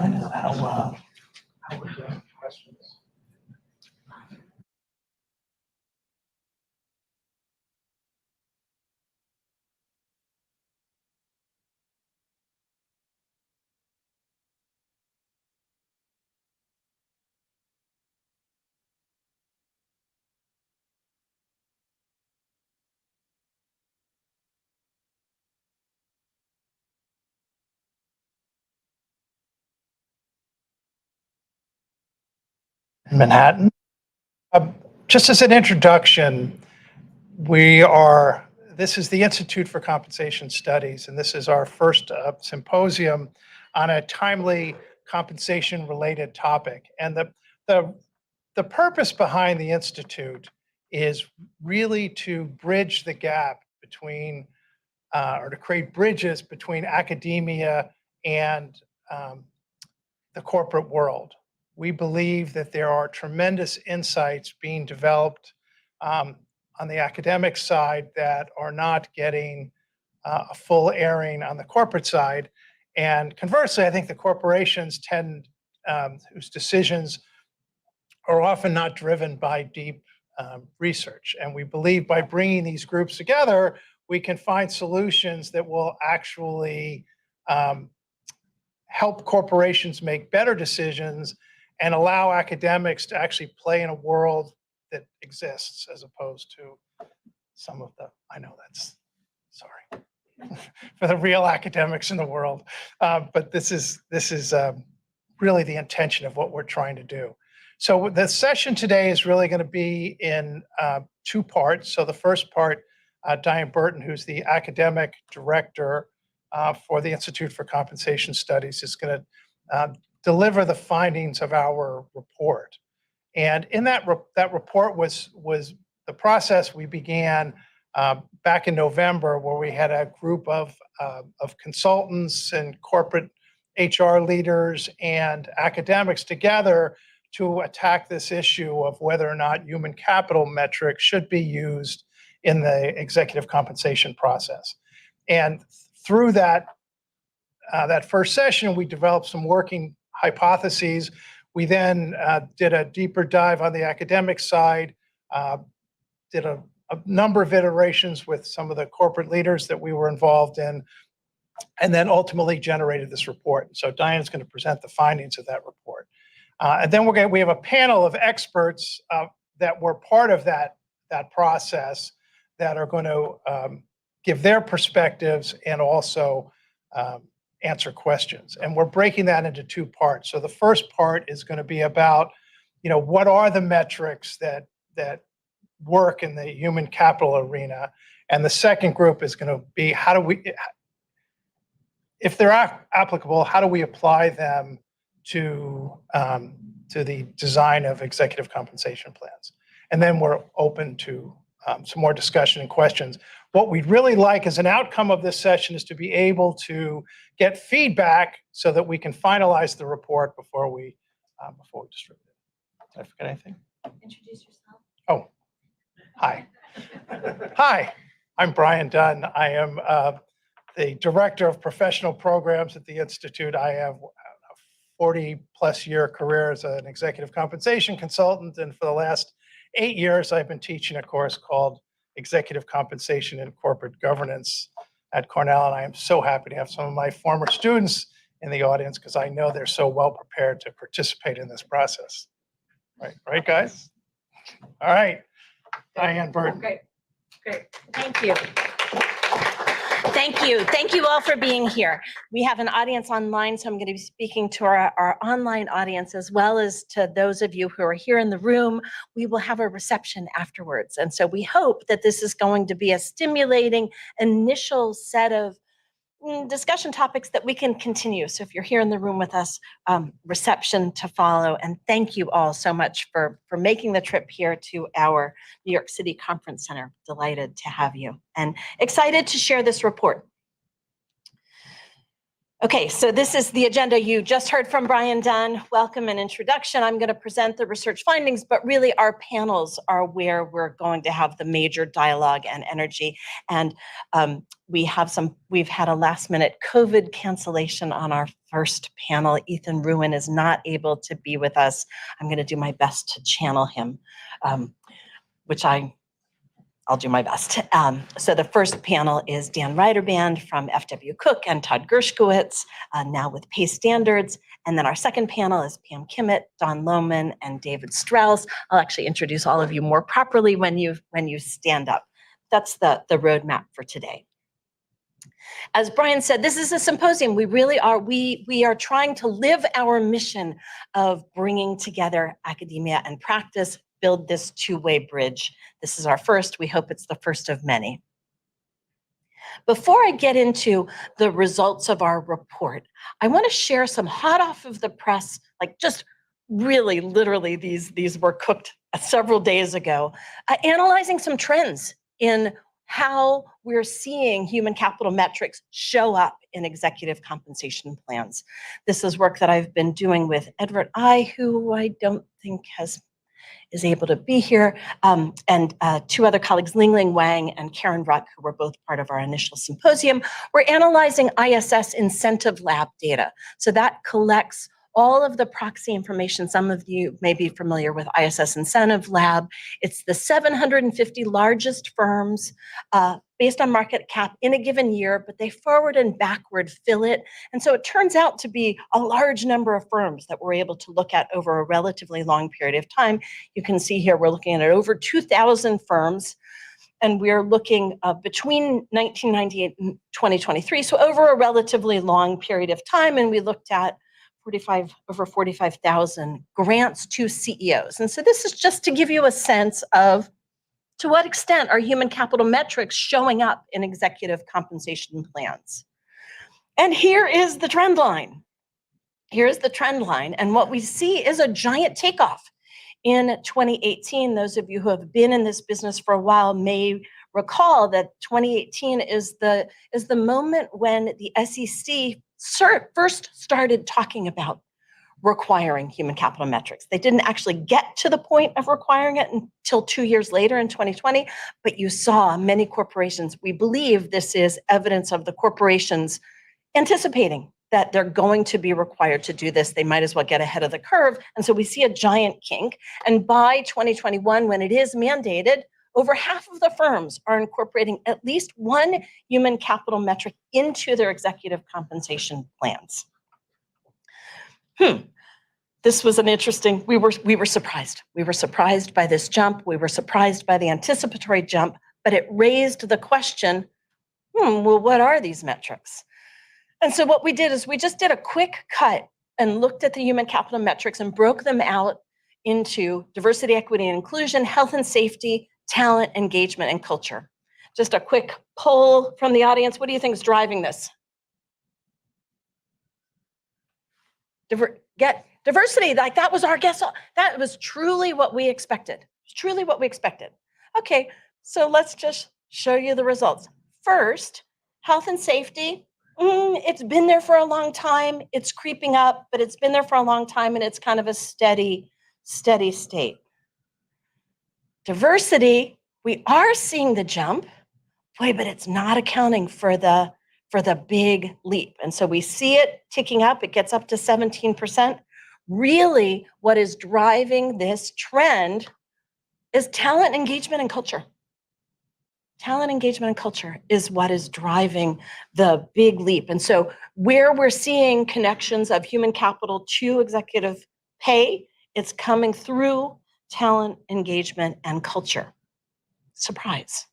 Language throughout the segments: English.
find out how we're doing questions. Manhattan. Just as an introduction, this is the Institute for Compensation Studies, and this is our first symposium on a timely compensation-related topic. And the purpose behind the Institute is really to bridge the gap between, or to create bridges between academia and the corporate world. We believe that there are tremendous insights being developed on the academic side that are not getting a full airing on the corporate side. And conversely, I think the corporations tend, whose decisions are often not driven by deep research. And we believe by bringing these groups together, we can find solutions that will actually help corporations make better decisions and allow academics to actually play in a world that exists as opposed to some of the, I know that's, sorry, for the real academics in the world. But this is really the intention of what we're trying to do. So the session today is really going to be in two parts. So the first part, Diane Burton, who's the academic director for the Institute for Compensation Studies, is going to deliver the findings of our report. And in that report was the process we began back in November, where we had a group of consultants and corporate HR leaders and academics together to attack this issue of whether or not human capital metrics should be used in the executive compensation process. And through that first session, we developed some working hypotheses. We then did a deeper dive on the academic side, did a number of iterations with some of the corporate leaders that we were involved in, and then ultimately generated this report. So Diane's going to present the findings of that report. And then we have a panel of experts that were part of that process that are going to give their perspectives and also answer questions. And we're breaking that into two parts. So the first part is going to be about, what are the metrics that work in the human capital arena? And the second group is going to be, if they're applicable, how do we apply them to the design of executive compensation plans? And then we're open to some more discussion and questions. What we'd really like as an outcome of this session is to be able to get feedback so that we can finalize the report before we distribute it. Did I forget anything? Introduce yourself. Oh, hi. Hi, I'm Brian Dunn. I am the Director of Professional Programs at the Institute. I have a 40-plus year career as an executive compensation consultant, and for the last 8 years, I've been teaching a course called Executive Compensation and Corporate Governance at Cornell, and I am so happy to have some of my former students in the audience because I know they're so well prepared to participate in this process. Right, guys? All right, Diane Burton. Great. Thank you. Thank you all for being here. We have an audience online, so I'm going to be speaking to our online audience as well as to those of you who are here in the room. We will have a reception afterwards. And so we hope that this is going to be a stimulating initial set of discussion topics that we can continue. So if you're here in the room with us, reception to follow. And thank you all so much for making the trip here to our New York City Conference Center. Delighted to have you and excited to share this report. Okay, so this is the agenda. You just heard from Brian Dunn. Welcome and introduction. I'm going to present the research findings, but really our panels are where we're going to have the major dialogue and energy. And we've had a last minute COVID cancellation on our first panel. Ethan Ruin is not able to be with us. I'm going to do my best to channel him, which I'll do my best. So the first panel is Dan Reiterband from FW Cook and Todd Gershkowitz, now with Pace Standards. And then our second panel is Pam Kimmett, Don Lohman, and David Strauss. I'll actually introduce all of you more properly when you stand up. That's the roadmap for today. As Brian said, this is a symposium. We really are, we are trying to live our mission of bringing together academia and practice, build this two-way bridge. This is our first. We hope it's the first of many. Before I get into the results of our report, I want to share some hot off of the press, like just really literally these were cooked several days ago, analyzing some trends in how we're seeing human capital metrics show up in executive compensation plans. This is work that I've been doing with Edward I, who I don't think is able to be here, and two other colleagues, Ling Wang and Karen Ruck, who were both part of our initial symposium. We're analyzing ISS Incentive Lab data. So that collects all of the proxy information. Some of you may be familiar with ISS Incentive Lab. It's the 750 largest firms based on market cap in a given year, but they forward and backward fill it. And so it turns out to be a large number of firms that we're able to look at over a relatively long period of time. You can see here, we're looking at over 2,000 firms, and we're looking between 1998 and 2023, so over a relatively long period of time, and we looked at over 45,000 grants to CEOs. And so this is just to give you a sense of to what extent are human capital metrics showing up in executive compensation plans. And here is the trend line. Here's the trend line. And what we see is a giant takeoff. In 2018, those of you who have been in this business for a while may recall that 2018 is the moment when the SEC first started talking about requiring human capital metrics. They didn't actually get to the point of requiring it until 2 years later in 2020, but you saw many corporations. We believe this is evidence of the corporations anticipating that they're going to be required to do this. They might as well get ahead of the curve. And so we see a giant kink. And by 2021, when it is mandated, over half of the firms are incorporating at least one human capital metric into their executive compensation plans. This was an interesting, we were surprised. We were surprised by this jump. We were surprised by the anticipatory jump, but it raised the question, well, what are these metrics? And so what we did is we just did a quick cut and looked at the human capital metrics and broke them out into diversity, equity, and inclusion, health and safety, talent, engagement, and culture. Just a quick poll from the audience. What do you think is driving this? Diversity, like that was our guess. That was truly what we expected. Truly what we expected. Okay, so let's just show you the results. First, health and safety. It's been there for a long time. It's creeping up, but it's been there for a long time, and it's kind of a steady state. Diversity, we are seeing the jump, boy, but it's not accounting for the big leap. And so we see it ticking up. It gets up to 17%. Really, what is driving this trend is talent, engagement, and culture. Talent, engagement, and culture is what is driving the big leap. And so where we're seeing connections of human capital to executive pay, it's coming through talent, engagement, and culture. Surprise.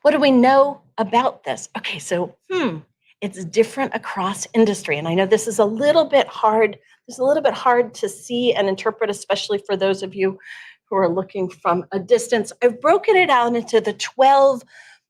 What do we know about this? Okay, so it's different across industry. And I know this is a little bit hard. It's a little bit hard to see and interpret, especially for those of you who are looking from a distance. I've broken it out into the 12,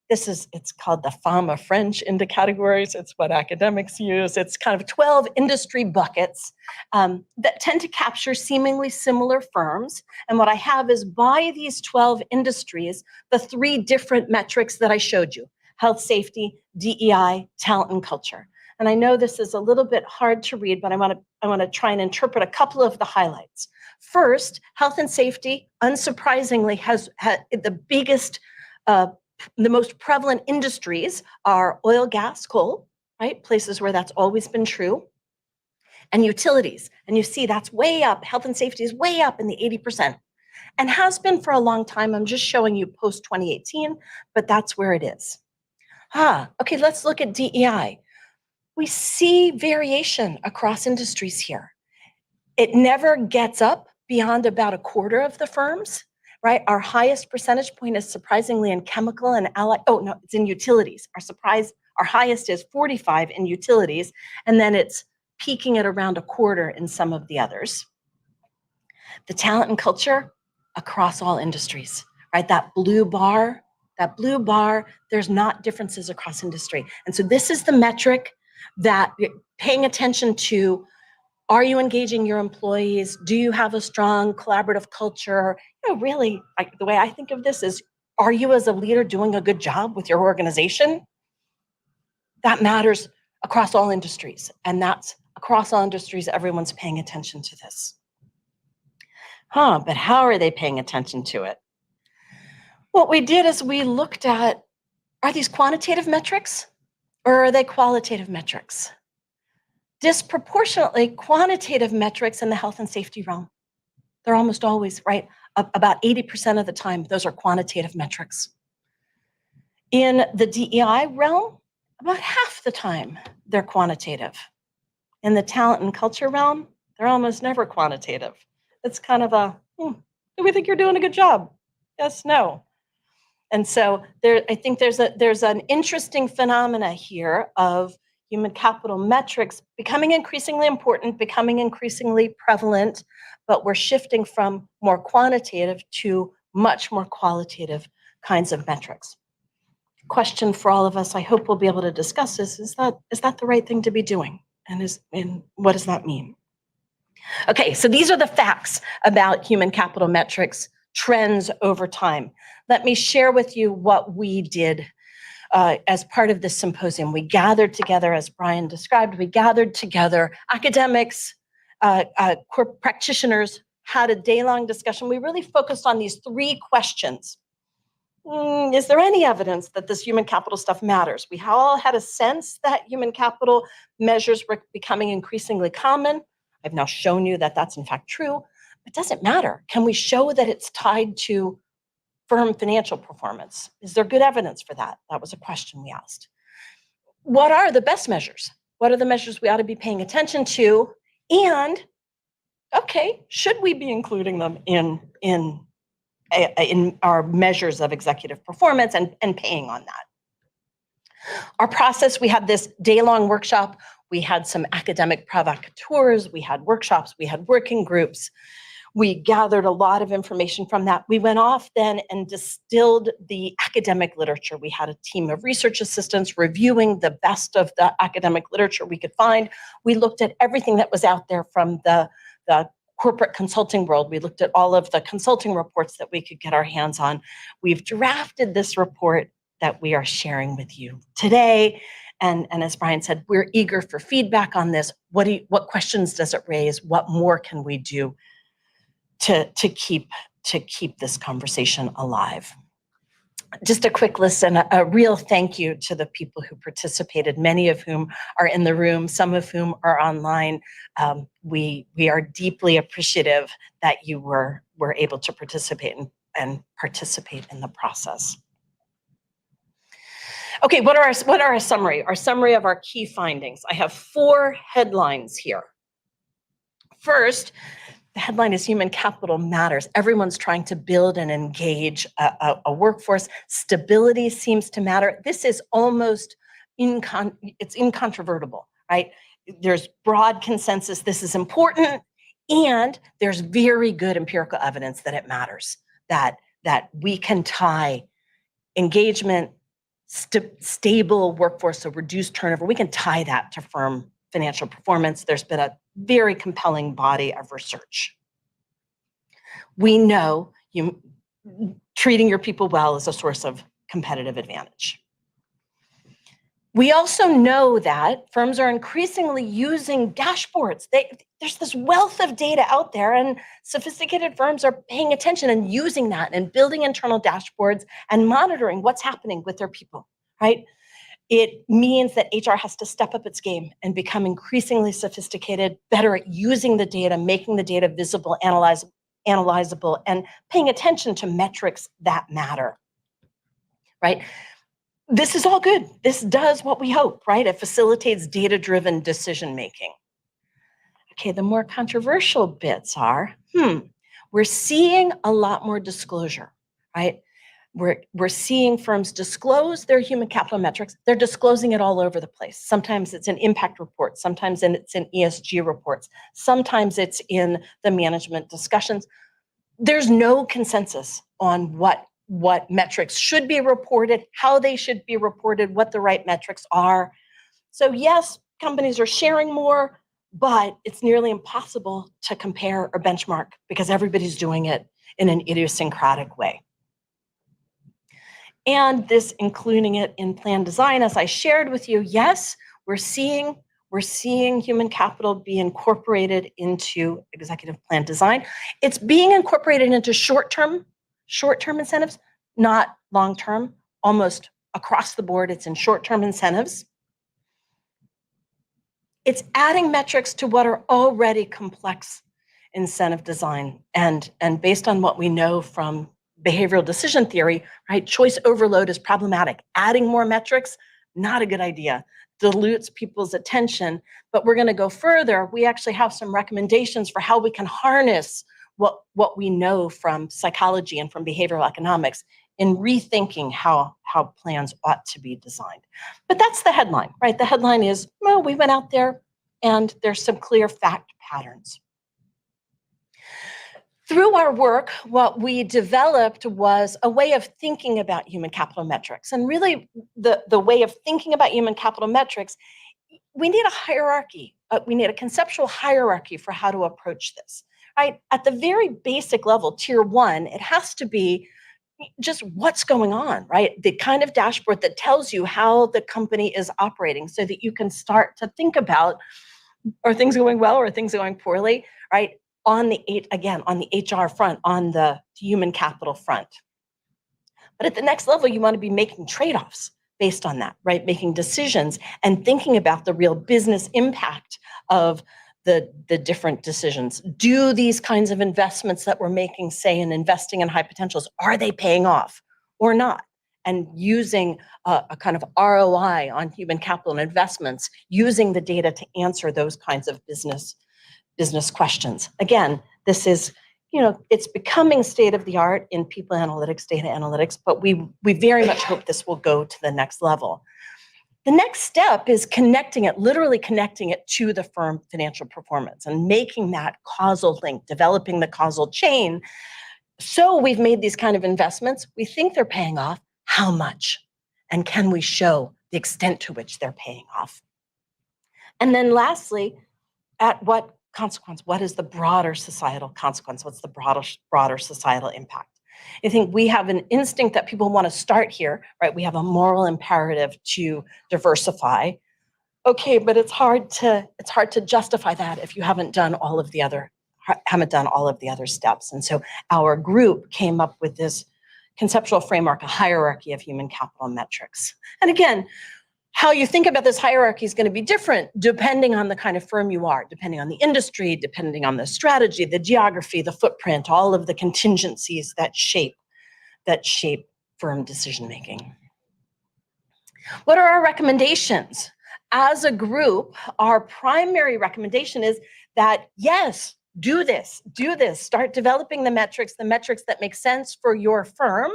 it's called the FAMA French into categories. It's what academics use. It's kind of 12 industry buckets that tend to capture seemingly similar firms. And what I have is by these 12 industries, the 3 different metrics that I showed you: health, safety, DEI, talent, and culture. And I know this is a little bit hard to read, but I want to try and interpret a couple of the highlights. First, health and safety, unsurprisingly, has the biggest, the most prevalent industries are oil, gas, coal, right? Places where that's always been true, and utilities. And you see that's way up. Health and safety is way up in the 80%, and has been for a long time. I'm just showing you post 2018, but that's where it is. Okay, let's look at DEI. We see variation across industries here. It never gets up beyond about a quarter of the firms, right? Our highest percentage point is surprisingly in chemical and allied. Oh, no, it's in utilities. Our highest is 45 in utilities, and then it's peaking at around a quarter in some of the others. The talent and culture across all industries, right? That blue bar, there's not differences across industry. And so this is the metric that paying attention to, are you engaging your employees? Do you have a strong collaborative culture? Really, the way I think of this is, are you as a leader doing a good job with your organization? That matters across all industries. And that's across all industries, everyone's paying attention to this. But how are they paying attention to it? What we did is we looked at, are these quantitative metrics or are they qualitative metrics? Disproportionately, quantitative metrics in the health and safety realm. They're almost always, right? About 80% of the time, those are quantitative metrics. In the DEI realm, about half the time, they're quantitative. In the talent and culture realm, they're almost never quantitative. It's kind of a, do we think you're doing a good job? Yes, no. And so I think there's an interesting phenomena here of human capital metrics becoming increasingly important, becoming increasingly prevalent, but we're shifting from more quantitative to much more qualitative kinds of metrics. Question for all of us, I hope we'll be able to discuss this, is that the right thing to be doing? And what does that mean? Okay, so these are the facts about human capital metrics, trends over time. Let me share with you what we did as part of this symposium. We gathered together, as Brian described, we gathered together academics, practitioners, had a day-long discussion. We really focused on these three questions. Is there any evidence that this human capital stuff matters? We all had a sense that human capital measures were becoming increasingly common. I've now shown you that that's in fact true. It doesn't matter. Can we show that it's tied to firm financial performance? Is there good evidence for that? That was a question we asked. What are the best measures? What are the measures we ought to be paying attention to? And, okay, should we be including them in our measures of executive performance and paying on that? Our process, we had this day-long workshop. We had some academic provocateurs. We had workshops. We had working groups. We gathered a lot of information from that. We went off then and distilled the academic literature. We had a team of research assistants reviewing the best of the academic literature we could find. We looked at everything that was out there from the corporate consulting world. We looked at all of the consulting reports that we could get our hands on. We've drafted this report that we are sharing with you today. And as Brian said, we're eager for feedback on this. What questions does it raise? What more can we do to keep this conversation alive? Just a quick list and a real thank you to the people who participated, many of whom are in the room, some of whom are online. We are deeply appreciative that you were able to participate and participate in the process. Okay, what are our summary? Our summary of our key findings. I have 4 headlines here. First, the headline is Human Capital Matters. Everyone's trying to build and engage a workforce. Stability seems to matter. This is almost it's incontrovertible, right? There's broad consensus this is important, and there's very good empirical evidence that it matters, that we can tie engagement, stable workforce, so reduced turnover, we can tie that to firm financial performance. There's been a very compelling body of research. We know treating your people well is a source of competitive advantage. We also know that firms are increasingly using dashboards. There's this wealth of data out there, and sophisticated firms are paying attention and using that and building internal dashboards and monitoring what's happening with their people, right? It means that HR has to step up its game and become increasingly sophisticated, better at using the data, making the data visible, analyzable, and paying attention to metrics that matter, right? This is all good. This does what we hope, right? It facilitates data-driven decision-making. Okay, the more controversial bits are, we're seeing a lot more disclosure, right? We're seeing firms disclose their human capital metrics. They're disclosing it all over the place. Sometimes it's in impact reports, sometimes it's in ESG reports, sometimes it's in the management discussions. There's no consensus on what metrics should be reported, how they should be reported, what the right metrics are. So yes, companies are sharing more, but it's nearly impossible to compare or benchmark because everybody's doing it in an idiosyncratic way. And this, including it in plan design, as I shared with you, yes, we're seeing human capital be incorporated into executive plan design. It's being incorporated into short-term incentives, not long-term. Almost across the board, it's in short-term incentives. It's adding metrics to what are already complex incentive design. And based on what we know from behavioral decision theory, right, choice overload is problematic. Adding more metrics, not a good idea. Dilutes people's attention. But we're going to go further. We actually have some recommendations for how we can harness what we know from psychology and from behavioral economics in rethinking how plans ought to be designed. But that's the headline, right? The headline is, well, we went out there and there's some clear fact patterns. Through our work, what we developed was a way of thinking about human capital metrics. And really, the way of thinking about human capital metrics, we need a hierarchy. We need a conceptual hierarchy for how to approach this, right? At the very basic level, tier one, it has to be just what's going on, right? The kind of dashboard that tells you how the company is operating so that you can start to think about, are things going well or are things going poorly, right? On the HR front, on the human capital front. But at the next level, you want to be making trade-offs based on that, right? Making decisions and thinking about the real business impact of the different decisions. Do these kinds of investments that we're making, say in investing in high potentials, are they paying off or not? And using a kind of ROI on human capital and investments, using the data to answer those kinds of business questions. Again, this is, it's becoming state of the art in people analytics, data analytics, but we very much hope this will go to the next level. The next step is literally connecting it to the firm financial performance and making that causal link, developing the causal chain. So we've made these kind of investments. We think they're paying off. How much? And can we show the extent to which they're paying off? And then lastly, at what consequence? What is the broader societal consequence? What's the broader societal impact? I think we have an instinct that people want to start here, right? We have a moral imperative to diversify. Okay, but it's hard to justify that if you haven't done all of the other steps. And so our group came up with this conceptual framework, a hierarchy of human capital metrics. And again, how you think about this hierarchy is going to be different depending on the kind of firm you are, depending on the industry, depending on the strategy, the geography, the footprint, all of the contingencies that shape firm decision-making. What are our recommendations? As a group, our primary recommendation is that, yes, do this, start developing the metrics that make sense for your firm,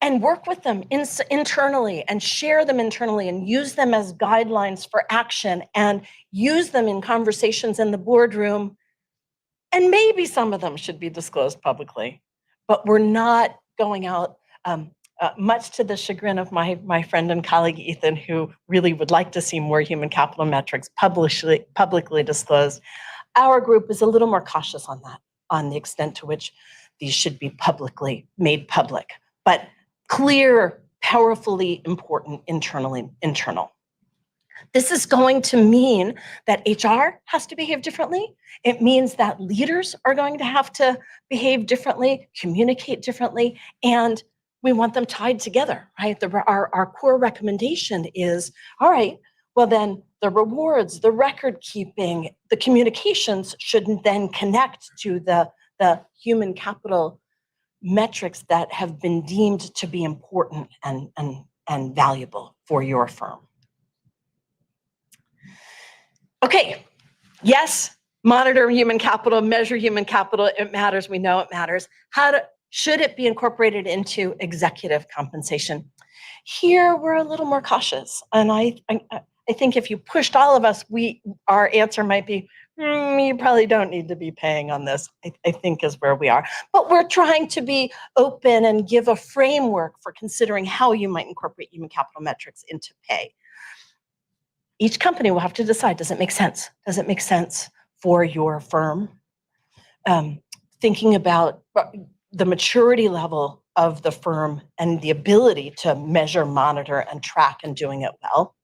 and work with them internally and share them internally and use them as guidelines for action and use them in conversations in the boardroom. And maybe some of them should be disclosed publicly, but we're not going out, much to the chagrin of my friend and colleague, Ethan, who really would like to see more human capital metrics publicly disclosed. Our group is a little more cautious on that, on the extent to which these should be publicly made public. But clear powerfully important internal. This is going to mean that HR has to behave differently. It means that leaders are going to have to behave differently, communicate differently, and we want them tied together, right? Our core recommendation is, all right, well then the rewards, the record keeping, the communications should then connect to the human capital metrics that have been deemed to be important and valuable for your firm. Okay, yes, monitor human capital, measure human capital, it matters, we know it matters. Should it be incorporated into executive compensation? Here, we're a little more cautious, and I think if you pushed all of us, our answer might be, you probably don't need to be paying on this, I think is where we are. But we're trying to be open and give a framework for considering how you might incorporate human capital metrics into pay. Each company will have to decide, does it make sense? Does it make sense for your firm? Thinking about the maturity level of the firm and the ability to measure, monitor, and track and doing it well.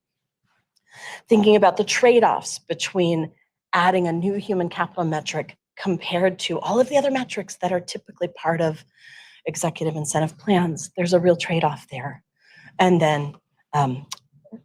Thinking about the trade-offs between adding a new human capital metric compared to all of the other metrics that are typically part of executive incentive plans. There's a real trade-off there. And then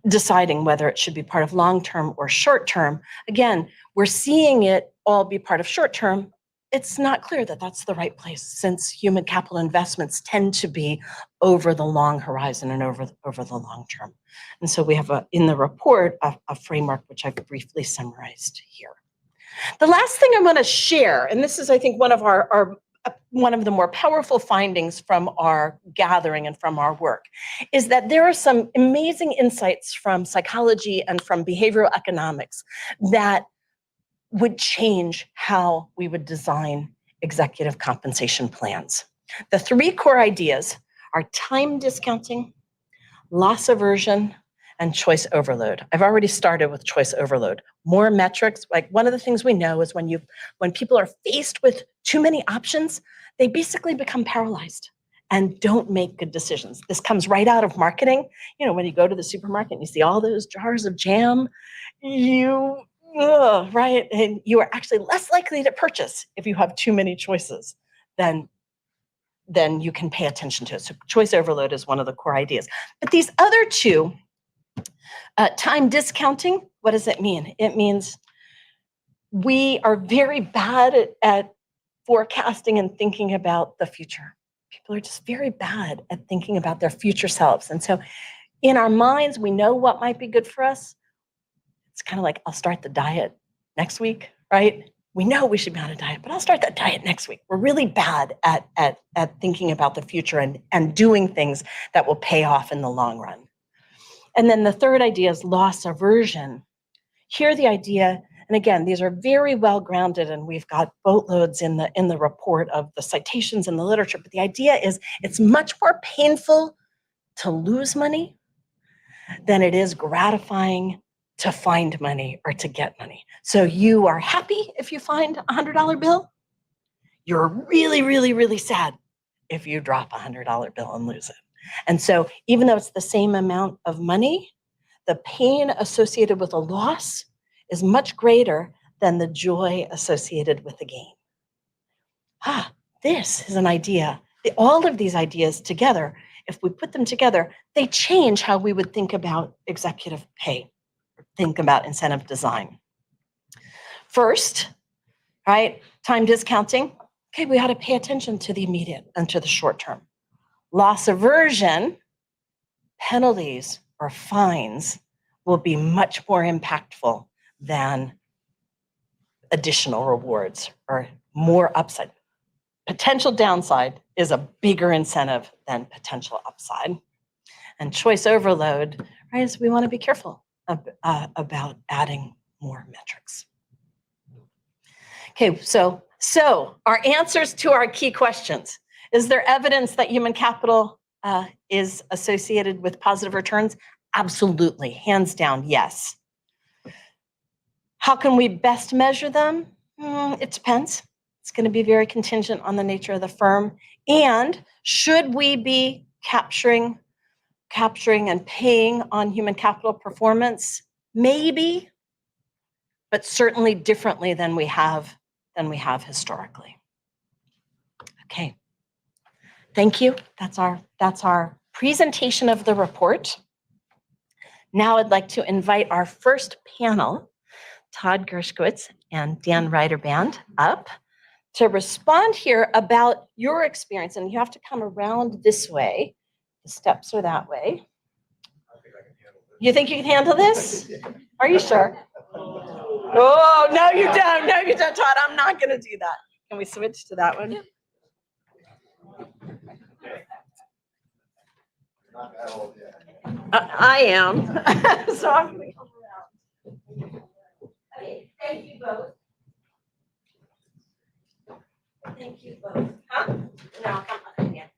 deciding whether it should be part of long-term or short-term. Again, we're seeing it all be part of short-term. It's not clear that that's the right place, since human capital investments tend to be over the long horizon and over the long term. And so we have in the report a framework which I've briefly summarized here. The last thing I want to share, and this is, I think, one of one of the more powerful findings from our gathering and from our work, is that there are some amazing insights from psychology and from behavioral economics that would change how we would design executive compensation plans. The three core ideas are time discounting, loss aversion, and choice overload. I've already started with choice overload. More metrics, like one of the things we know is when people are faced with too many options, they basically become paralyzed and don't make good decisions. This comes right out of marketing. You know, when you go to the supermarket and you see all those jars of jam, right? And you are actually less likely to purchase if you have too many choices than you can pay attention to it. So choice overload is one of the core ideas. But these other two, time discounting, what does it mean? It means we are very bad at forecasting and thinking about the future. People are just very bad at thinking about their future selves. And so in our minds, we know what might be good for us. It's kind of like, I'll start the diet next week, right? We know we should be on a diet, but I'll start that diet next week. We're really bad at thinking about the future and doing things that will pay off in the long run. And then the third idea is loss aversion. Here the idea, and again, these are very well grounded, and we've got boatloads in the report of the citations and the literature, but the idea is it's much more painful to lose money than it is gratifying to find money or to get money. So you are happy if you find a $100 bill. You're really, really, really sad if you drop a $100 bill and lose it. And so even though it's the same amount of money, the pain associated with a loss is much greater than the joy associated with the gain. This is an idea. All of these ideas together, if we put them together, they change how we would think about executive pay, think about incentive design. First, right, time discounting. Okay, we ought to pay attention to the immediate and to the short term. Loss aversion, penalties or fines will be much more impactful than additional rewards or more upside. Potential downside is a bigger incentive than potential upside. And choice overload, right, is we want to be careful about adding more metrics. Okay, so our answers to our key questions. Is there evidence that human capital is associated with positive returns? Absolutely, hands down, yes. How can we best measure them? It depends. It's going to be very contingent on the nature of the firm. And should we be capturing capturing and paying on human capital performance? Maybe, but certainly differently than we have historically. Okay. Thank you. That's our presentation of the report. Now I'd like to invite our first panel, Todd Gershkowitz and Dan Ryderband, up to respond here about your experience. And you have to come around this way. The steps are that way. You think you can handle this? Are you sure? Oh, no, you don't. No, you don't, Todd. I'm not going to do that. Can we switch to that one? I am. So I'm going to come around. Okay, thank you both. Thank you both. Huh? No, come on again.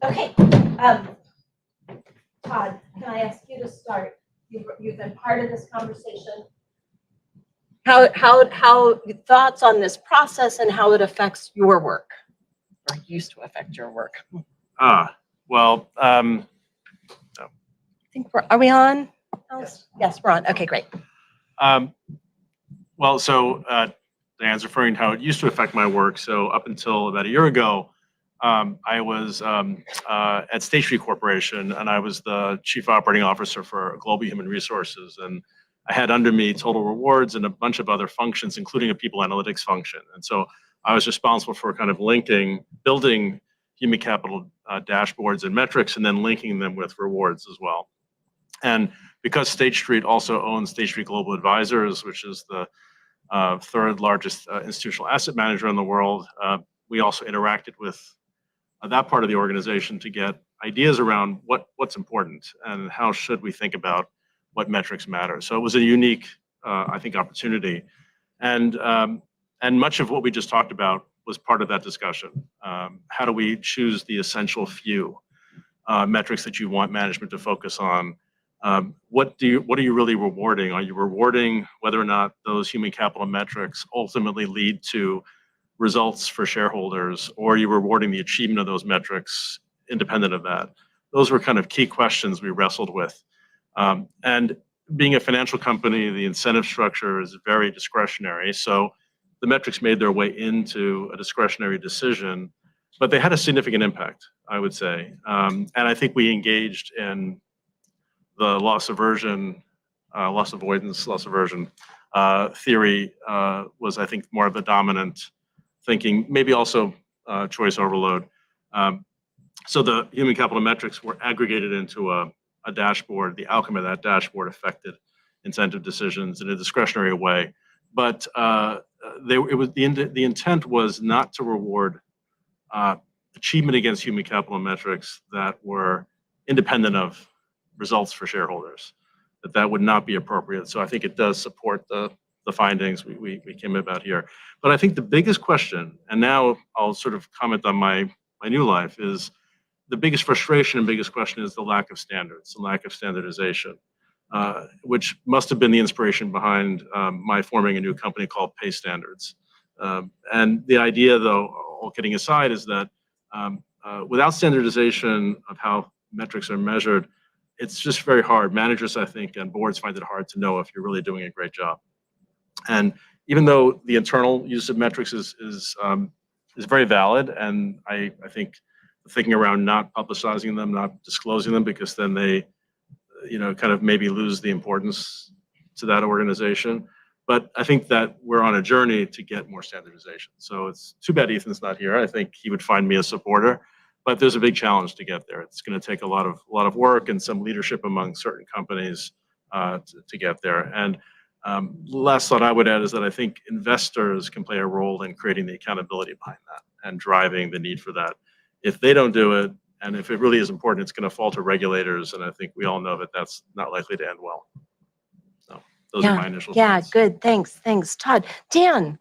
Okay. Todd, can I ask you to start? You've been part of this conversation. How thoughts on this process and how it affects your work, or used to affect your work? Well, I think are we on? Yes, we're on. Okay, great. Well, so Diane's referring to how it used to affect my work. So up until about a year ago, I was at State Street Corporation, and I was the chief operating officer for global human resources. And I had under me total rewards and a bunch of other functions, including a people analytics function. And so I was responsible for kind of building human capital dashboards and metrics, and then linking them with rewards as well. And because State Street also owns State Street Global Advisors, which is the third largest institutional asset manager in the world, we also interacted with that part of the organization to get ideas around what's important and how should we think about what metrics matter. So it was a unique, I think, opportunity. And much of what we just talked about was part of that discussion. How do we choose the essential few metrics that you want management to focus on? What are you really rewarding? Are you rewarding whether or not those human capital metrics ultimately lead to results for shareholders, or are you rewarding the achievement of those metrics independent of that? Those were kind of key questions we wrestled with. And being a financial company, the incentive structure is very discretionary. So the metrics made their way into a discretionary decision, but they had a significant impact, I would say. And I think we engaged in the loss aversion theory was, I think, more of the dominant thinking, maybe also choice overload. So the human capital metrics were aggregated into a dashboard. The outcome of that dashboard affected incentive decisions in a discretionary way. But the intent was not to reward achievement against human capital metrics that were independent of results for shareholders. That would not be appropriate. So I think it does support the findings we came about here. But I think the biggest question, and now I'll sort of comment on my new life, is the biggest frustration and biggest question is the lack of standards, the lack of standardization, which must have been the inspiration behind my forming a new company called Pay Standards. And the idea, though, all kidding aside, is that without standardization of how metrics are measured, it's just very hard. Managers, I think, and boards find it hard to know if you're really doing a great job. And even though the internal use of metrics is very valid, and I think thinking around not publicizing them, not disclosing them, because then they, kind of maybe lose the importance to that organization. But I think that we're on a journey to get more standardization. So it's too bad Ethan's not here. I think he would find me a supporter, but there's a big challenge to get there. It's going to take a lot of work and some leadership among certain companies to get there. And last thought I would add is that I think investors can play a role in creating the accountability behind that and driving the need for that. If they don't do it, and if it really is important, it's going to fall to regulators. And I think we all know that that's not likely to end well. So those are my initial thoughts. Good. Thanks, Todd. Dan,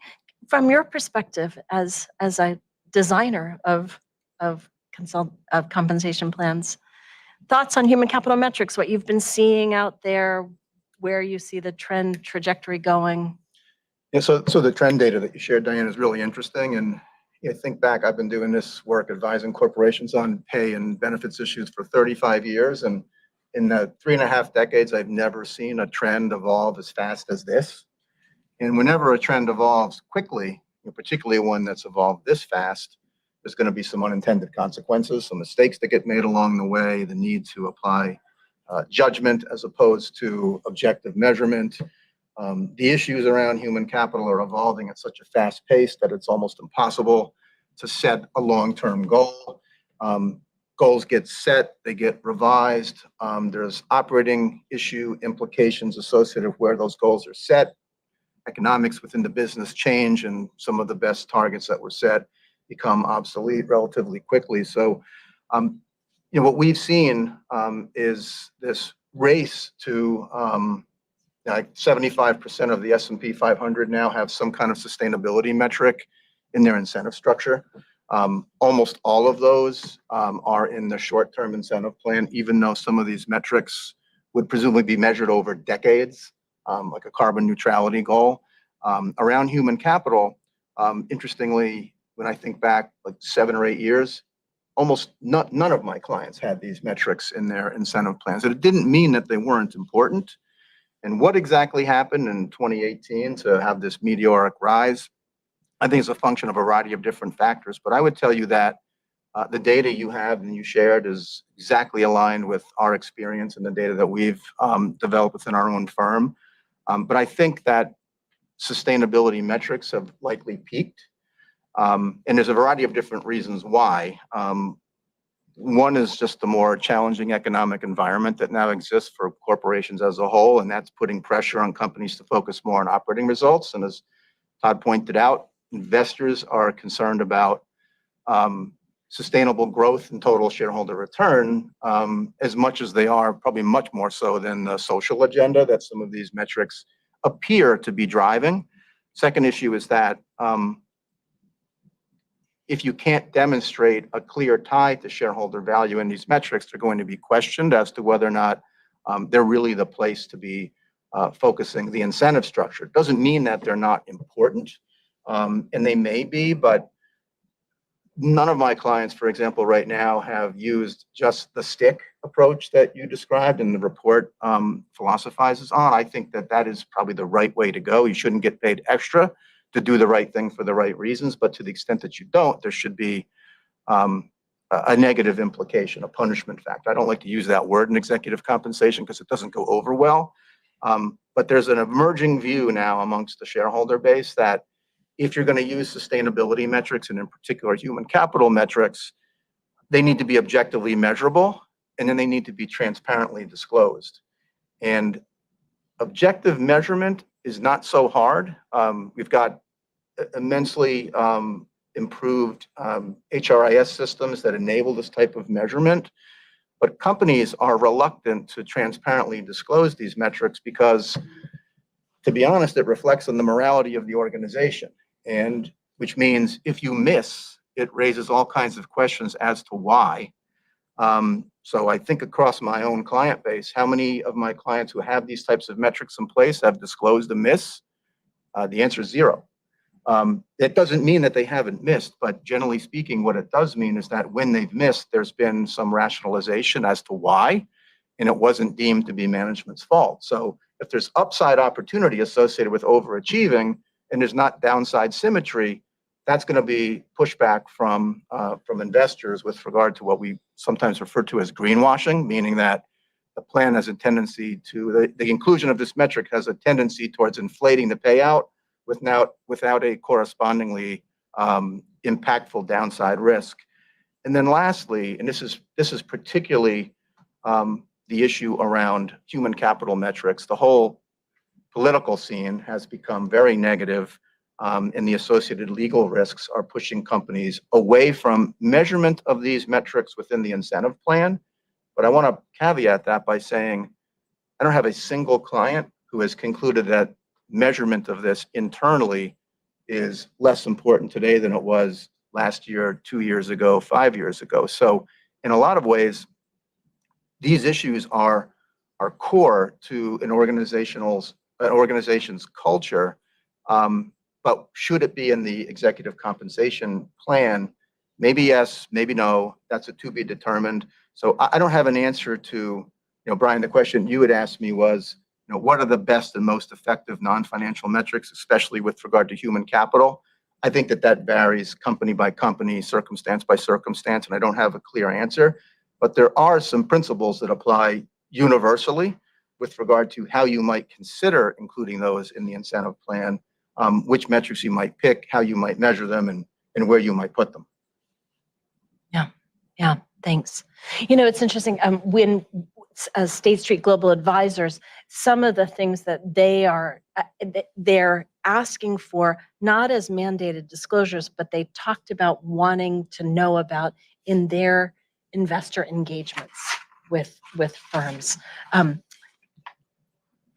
from your perspective as a designer of compensation plans, thoughts on human capital metrics, what you've been seeing out there, where you see the trajectory going? Yeah, so the trend data that you shared, Diane, is really interesting. And You think back, I've been doing this work advising corporations on pay and benefits issues for 35 years. And in the 3.5 decades, I've never seen a trend evolve as fast as this. And whenever a trend evolves quickly, particularly one that's evolved this fast, there's going to be some unintended consequences, some mistakes that get made along the way, the need to apply judgment as opposed to objective measurement. The issues around human capital are evolving at such a fast pace that it's almost impossible to set a long-term goal. Goals get set, they get revised. There's operating issue implications associated with where those goals are set. Economics within the business change, and some of the best targets that were set become obsolete relatively quickly. So, what we've seen is this race to like 75% of the S&P 500 now have some kind of sustainability metric in their incentive structure. Almost all of those are in the short-term incentive plan, even though some of these metrics would presumably be measured over decades, like a carbon neutrality goal. Around human capital, interestingly, when I think back like 7 or 8 years, almost none of my clients had these metrics in their incentive plans. And it didn't mean that they weren't important. And what exactly happened in 2018 to have this meteoric rise? I think it's a function of a variety of different factors, but I would tell you that the data you have and you shared is exactly aligned with our experience and the data that we've developed within our own firm. But I think that sustainability metrics have likely peaked. And there's a variety of different reasons why. One is just the more challenging economic environment that now exists for corporations as a whole, and that's putting pressure on companies to focus more on operating results. And as Todd pointed out, investors are concerned about sustainable growth and total shareholder return as much as they are, probably much more so than the social agenda that some of these metrics appear to be driving. Second issue is that if you can't demonstrate a clear tie to shareholder value in these metrics, they're going to be questioned as to whether or not they're really the place to be focusing the incentive structure. It doesn't mean that they're not important, and they may be, but none of my clients, for example, right now have used just the stick approach that you described and the report philosophizes on. I think that that is probably the right way to go. You shouldn't get paid extra to do the right thing for the right reasons, but to the extent that you don't, there should be a negative implication, a punishment factor. I don't like to use that word in executive compensation because it doesn't go over well. But there's an emerging view now amongst the shareholder base that if you're going to use sustainability metrics, and in particular human capital metrics, they need to be objectively measurable, and then they need to be transparently disclosed. And objective measurement is not so hard. We've got immensely improved HRIS systems that enable this type of measurement, but companies are reluctant to transparently disclose these metrics because, to be honest, it reflects on the morality of the organization. And which means if you miss, it raises all kinds of questions as to why. So I think across my own client base, how many of my clients who have these types of metrics in place have disclosed a miss? The answer is 0. It doesn't mean that they haven't missed, but generally speaking, what it does mean is that when they've missed, there's been some rationalization as to why, and it wasn't deemed to be management's fault. So if there's upside opportunity associated with overachieving and there's not downside symmetry, that's going to be pushback from investors with regard to what we sometimes refer to as greenwashing, meaning that the plan has a tendency to, the inclusion of this metric has a tendency towards inflating the payout without a correspondingly impactful downside risk. And then lastly, and this is particularly the issue around human capital metrics, the whole political scene has become very negative, and the associated legal risks are pushing companies away from measurement of these metrics within the incentive plan. But I want to caveat that by saying I don't have a single client who has concluded that measurement of this internally is less important today than it was last year, 2 years ago, 5 years ago. So in a lot of ways, these issues are core to an organization's culture. But should it be in the executive compensation plan? Maybe yes, maybe no. That's a to be determined. So I don't have an answer to, Brian, the question you had asked me was, what are the best and most effective non-financial metrics, especially with regard to human capital? I think that varies company by company, circumstance by circumstance, and I don't have a clear answer. But there are some principles that apply universally with regard to how you might consider including those in the incentive plan, which metrics you might pick, how you might measure them, and where you might put them. Yeah, thanks. It's interesting. When State Street Global Advisors, some of the things that they're asking for, not as mandated disclosures, but they talked about wanting to know about in their investor engagements with firms.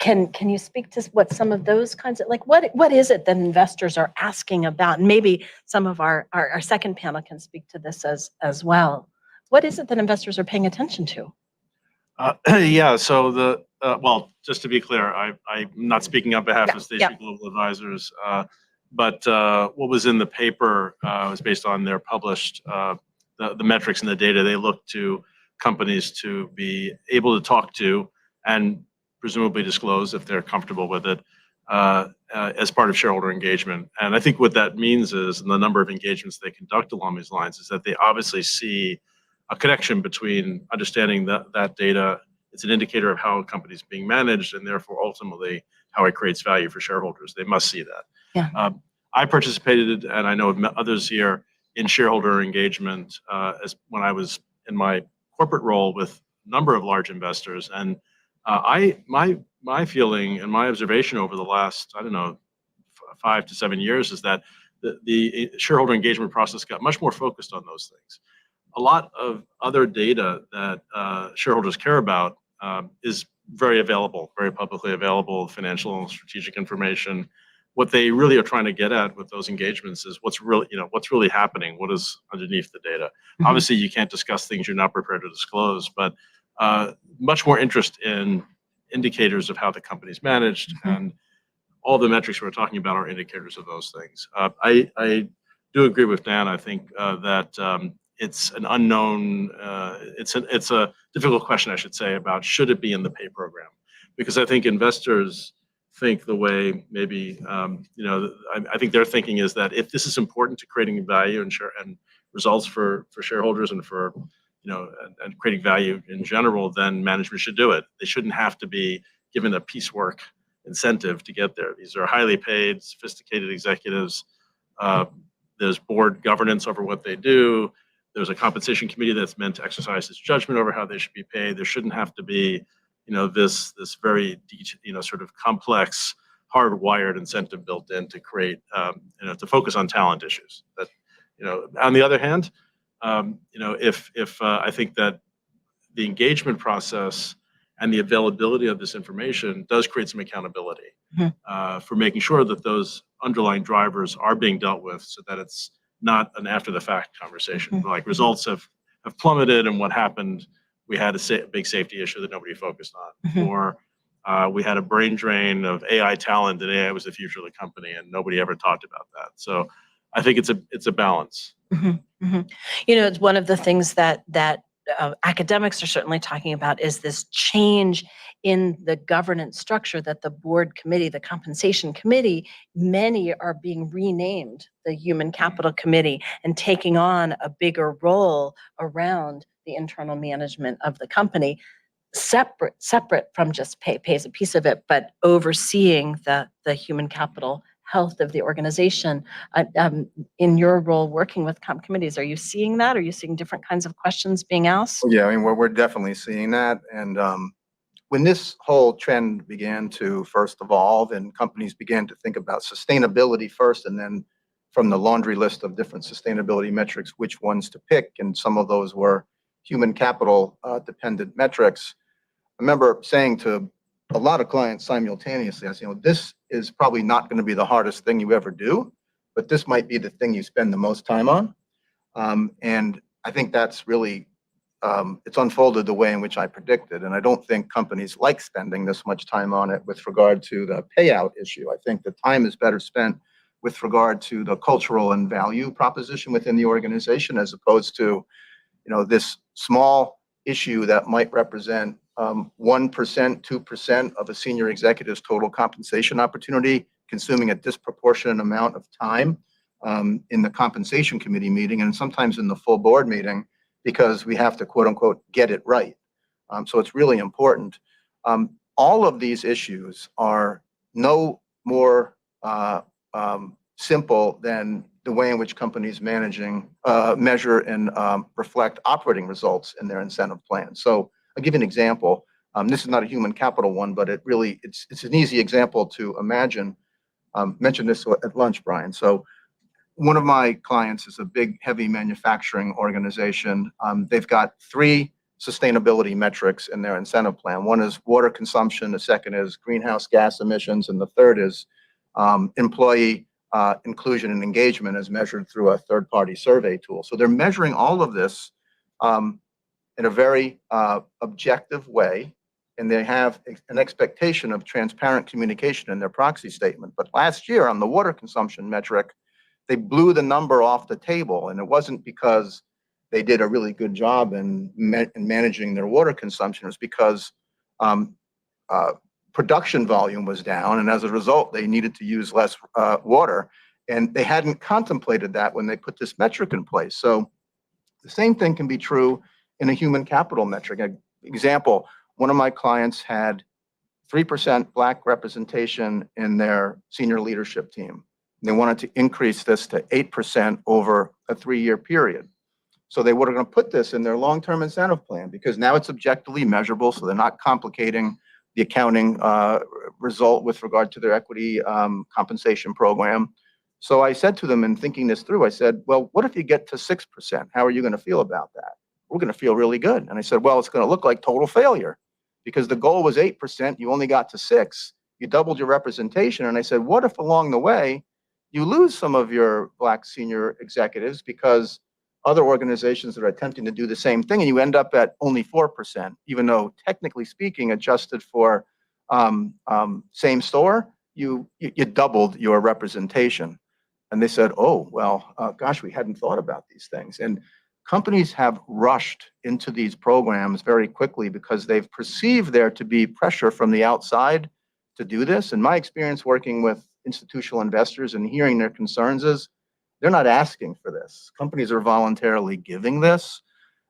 Can you speak to what some of those kinds of, like, what is it that investors are asking about? And maybe some of our second panel can speak to this as well. What is it that investors are paying attention to? Yeah, so well, just to be clear, I'm not speaking on behalf of State Street Global Advisors, but what was in the paper was based on their published, the metrics and the data. They look to companies to be able to talk to and presumably disclose if they're comfortable with it as part of shareholder engagement. And I think what that means is, and the number of engagements they conduct along these lines, is that they obviously see a connection between understanding that data. It's an indicator of how a company is being managed, and therefore ultimately how it creates value for shareholders. They must see that. Yeah. I participated, and I know of others here, in shareholder engagement as when I was in my corporate role with a number of large investors. And my feeling and my observation over the last, 5 to 7 years is that the shareholder engagement process got much more focused on those things. A lot of other data that shareholders care about is very available, very publicly available, financial and strategic information. What they really are trying to get at with those engagements is what's really happening, what is underneath the data. Mm-hmm. Obviously, you can't discuss things you're not prepared to disclose, but much more interest in indicators of how the company's managed, mm-hmm. and all the metrics we're talking about are indicators of those things. I do agree with Dan. I think that it's an unknown, it's a difficult question, I should say, about should it be in the pay program? Because I think investors think the way maybe, I think their thinking is that if this is important to creating value and results for shareholders and for, and creating value in general, then management should do it. They shouldn't have to be given a piecework incentive to get there. These are highly paid, sophisticated executives. There's board governance over what they do. There's a compensation committee that's meant to exercise its judgment over how they should be paid. There shouldn't have to be, this very, sort of complex, hardwired incentive built in to create, to focus on talent issues. That, on the other hand, if I think that the engagement process and the availability of this information does create some accountability, mm-hmm. For making sure that those underlying drivers are being dealt with, so that it's not an after-the-fact conversation. Mm-hmm. Like results have plummeted, and what happened? We had a big safety issue that nobody focused on, mm-hmm. or we had a brain drain of AI talent, and AI was the future of the company, and nobody ever talked about that. So I think it's a balance. Mm-hmm. Mm-hmm. It's one of the things that academics are certainly talking about is this change in the governance structure, that the board committee, the compensation committee, many are being renamed the human capital committee and taking on a bigger role around the internal management of the company, separate from just pays a piece of it, but overseeing the human capital health of the organization. In your role working with comp committees, are you seeing that? Are you seeing different kinds of questions being asked? Yeah, I mean, we're definitely seeing that. And when this whole trend began to first evolve and companies began to think about sustainability first, and then from the laundry list of different sustainability metrics, which ones to pick, and some of those were human capital dependent metrics. I remember saying to a lot of clients simultaneously, I said, this is probably not going to be the hardest thing you ever do, but this might be the thing you spend the most time on. And I think that's really, it's unfolded the way in which I predicted. And I don't think companies like spending this much time on it with regard to the payout issue. I think the time is better spent with regard to the cultural and value proposition within the organization, as opposed to, this small issue that might represent 1%, 2% of a senior executive's total compensation opportunity, consuming a disproportionate amount of time in the compensation committee meeting and sometimes in the full board meeting, because we have to, quote unquote, get it right. So it's really important. All of these issues are no more simple than the way in which companies measure and reflect operating results in their incentive plans. So I'll give you an example. This is not a human capital one, but it's an easy example to imagine. Mentioned this at lunch, Brian. So one of my clients is a big, heavy manufacturing organization. They've got 3 sustainability metrics in their incentive plan. One is water consumption, the second is greenhouse gas emissions, and the third is employee inclusion and engagement as measured through a third-party survey tool. So they're measuring all of this in a very objective way, and they have an expectation of transparent communication in their proxy statement. But last year on the water consumption metric, they blew the number off the table, and it wasn't because they did a really good job in managing their water consumption. It was because production volume was down, and as a result, they needed to use less water. And they hadn't contemplated that when they put this metric in place. So the same thing can be true in a human capital metric. An example, one of my clients had 3% Black representation in their senior leadership team. They wanted to increase this to 8% over a 3-year period. So they were going to put this in their long-term incentive plan because now it's objectively measurable, so they're not complicating the accounting result with regard to their equity compensation program. So I said to them, in thinking this through, I said, well, what if you get to 6%? How are you going to feel about that? We're going to feel really good. And I said, well, it's going to look like total failure because the goal was 8%. You only got to 6. You doubled your representation. And I said, what if along the way you lose some of your Black senior executives because other organizations that are attempting to do the same thing, and you end up at only 4%, even though technically speaking, adjusted for same store, you doubled your representation. And they said, oh, well, gosh, we hadn't thought about these things. And companies have rushed into these programs very quickly because they've perceived there to be pressure from the outside to do this. And my experience working with institutional investors and hearing their concerns is they're not asking for this. Companies are voluntarily giving this.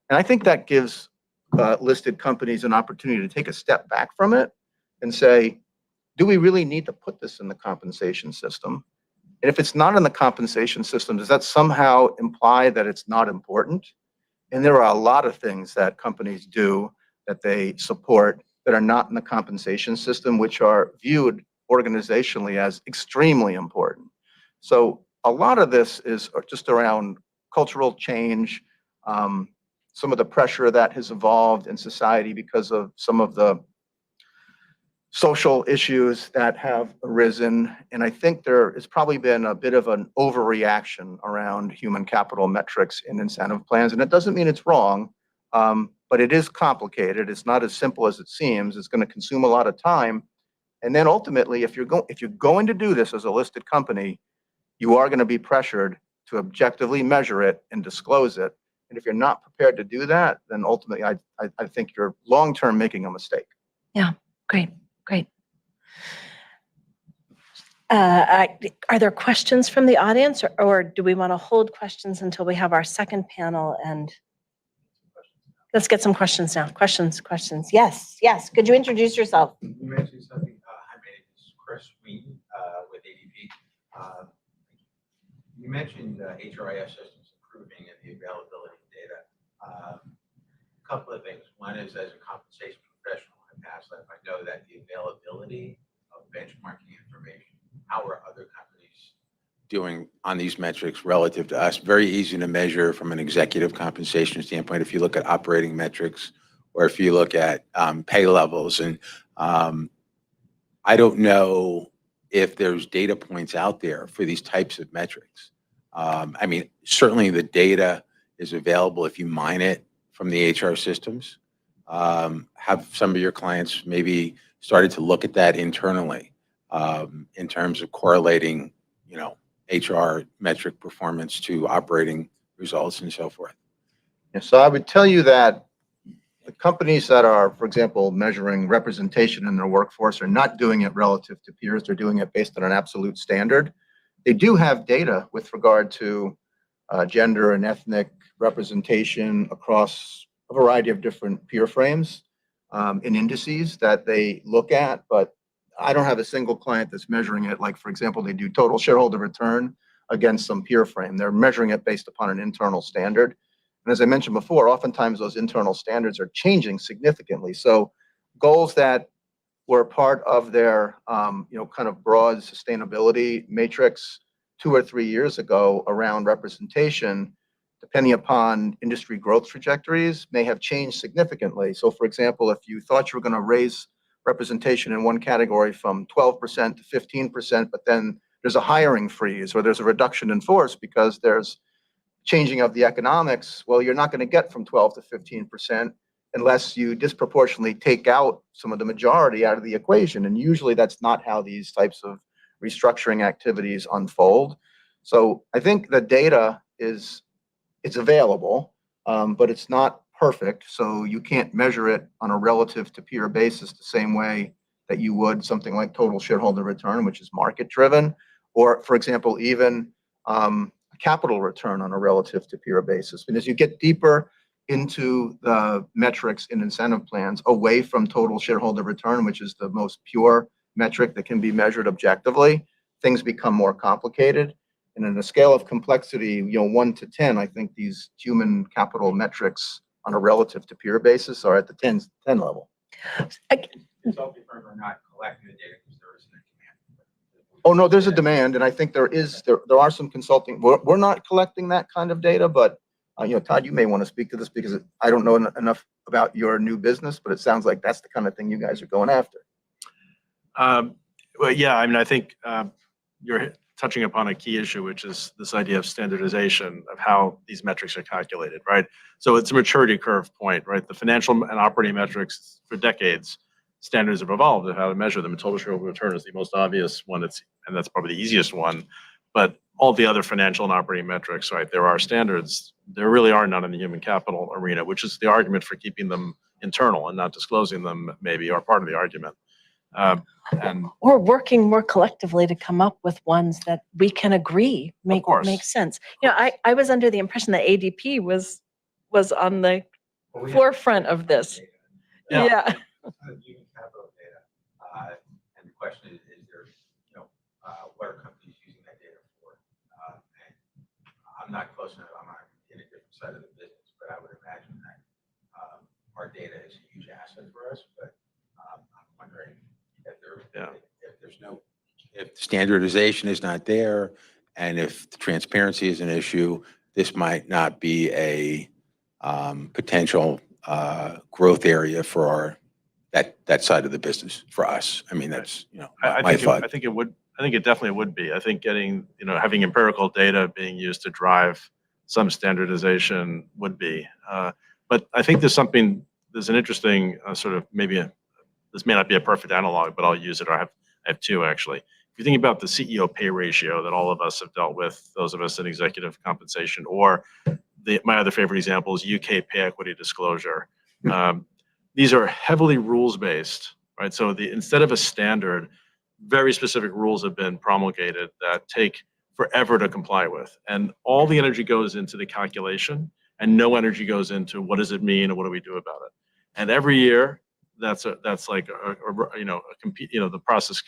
And I think that gives listed companies an opportunity to take a step back from it and say, do we really need to put this in the compensation system? And if it's not in the compensation system, does that somehow imply that it's not important? And there are a lot of things that companies do that they support that are not in the compensation system, which are viewed organizationally as extremely important. So a lot of this is just around cultural change, some of the pressure that has evolved in society because of some of the social issues that have arisen. And I think there has probably been a bit of an overreaction around human capital metrics in incentive plans. And it doesn't mean it's wrong, but it is complicated. It's not as simple as it seems. It's going to consume a lot of time. And then ultimately, if you're going to do this as a listed company, you are going to be pressured to objectively measure it and disclose it. And if you're not prepared to do that, then ultimately, I think you're long-term making a mistake. Yeah, great. Are there questions from the audience, or do we want to hold questions until we have our second panel? And let's get some questions now. Questions. Yes. Could you introduce yourself? You mentioned something. Hi, my name is Chris Wheaton with ADP. You mentioned HRIS systems improving and the availability of data. A couple of things. One is, as a compensation professional in the past life, I know that the availability of benchmarking information, how are other companies doing on these metrics relative to us? Very easy to measure from an executive compensation standpoint. If you look at operating metrics, or if you look at pay levels, and I don't know if there's data points out there for these types of metrics. I mean, certainly the data is available if you mine it from the HR systems. Have some of your clients maybe started to look at that internally in terms of correlating, HR metric performance to operating results and so forth. Yeah, so I would tell you that the companies that are, for example, measuring representation in their workforce are not doing it relative to peers. They're doing it based on an absolute standard. They do have data with regard to gender and ethnic representation across a variety of different peer frames in indices that they look at, but I don't have a single client that's measuring it. Like, for example, they do total shareholder return against some peer frame. They're measuring it based upon an internal standard. And as I mentioned before, oftentimes those internal standards are changing significantly. So goals that were part of their, kind of broad sustainability matrix 2 or 3 years ago around representation, depending upon industry growth trajectories, may have changed significantly. So for example, if you thought you were going to raise representation in one category from 12% to 15%, but then there's a hiring freeze or there's a reduction in force because there's changing of the economics, well, you're not going to get from 12 to 15% unless you disproportionately take out some of the majority out of the equation. And usually that's not how these types of restructuring activities unfold. So I think the data it's available, but it's not perfect. So you can't measure it on a relative to peer basis the same way that you would something like total shareholder return, which is market driven, or for example, even capital return on a relative to peer basis. And as you get deeper into the metrics in incentive plans away from total shareholder return, which is the most pure metric that can be measured objectively, things become more complicated. And in a scale of complexity, 1 to 10, I think these human capital metrics on a relative to peer basis are at the 10 level. Consulting firms are not collecting the data because there isn't a demand. Oh, no, there's a demand. And I think there are some consulting, we're not collecting that kind of data, but Todd, you may want to speak to this because I don't know enough about your new business, but it sounds like that's the kind of thing you guys are going after. Well, yeah, I mean, I think you're touching upon a key issue, which is this idea of standardization of how these metrics are calculated, right? So it's a maturity curve point, right? The financial and operating metrics for decades, standards have evolved of how to measure them. And total shareholder return is the most obvious one, and that's probably the easiest one. But all the other financial and operating metrics, right? There are standards. There really are none in the human capital arena, which is the argument for keeping them internal and not disclosing them, maybe, or part of the argument. Or working more collectively to come up with ones that we can agree make sense. I was under the impression that ADP was on the forefront of this. Yeah. Human capital data, and the question is there, what are companies using that data for? And I'm not close enough. I'm not in a different side of the business, but I would imagine that our data is a huge asset for us. But I'm wondering if standardization is not there, and if the transparency is an issue, this might not be a potential growth area for that side of the business for us. I mean, that's my thought. I think it would. I think it definitely would be. I think getting having empirical data being used to drive some standardization would be. But I think there's an interesting sort of this may not be a perfect analog, but I'll use it. I have two actually. If you think about the CEO pay ratio that all of us have dealt with, those of us in executive compensation, or my other favorite example is UK pay equity disclosure. These are heavily rules-based, right? So instead of a standard, very specific rules have been promulgated that take forever to comply with. And all the energy goes into the calculation and no energy goes into what does it mean and what do we do about it. And every year, that's like the process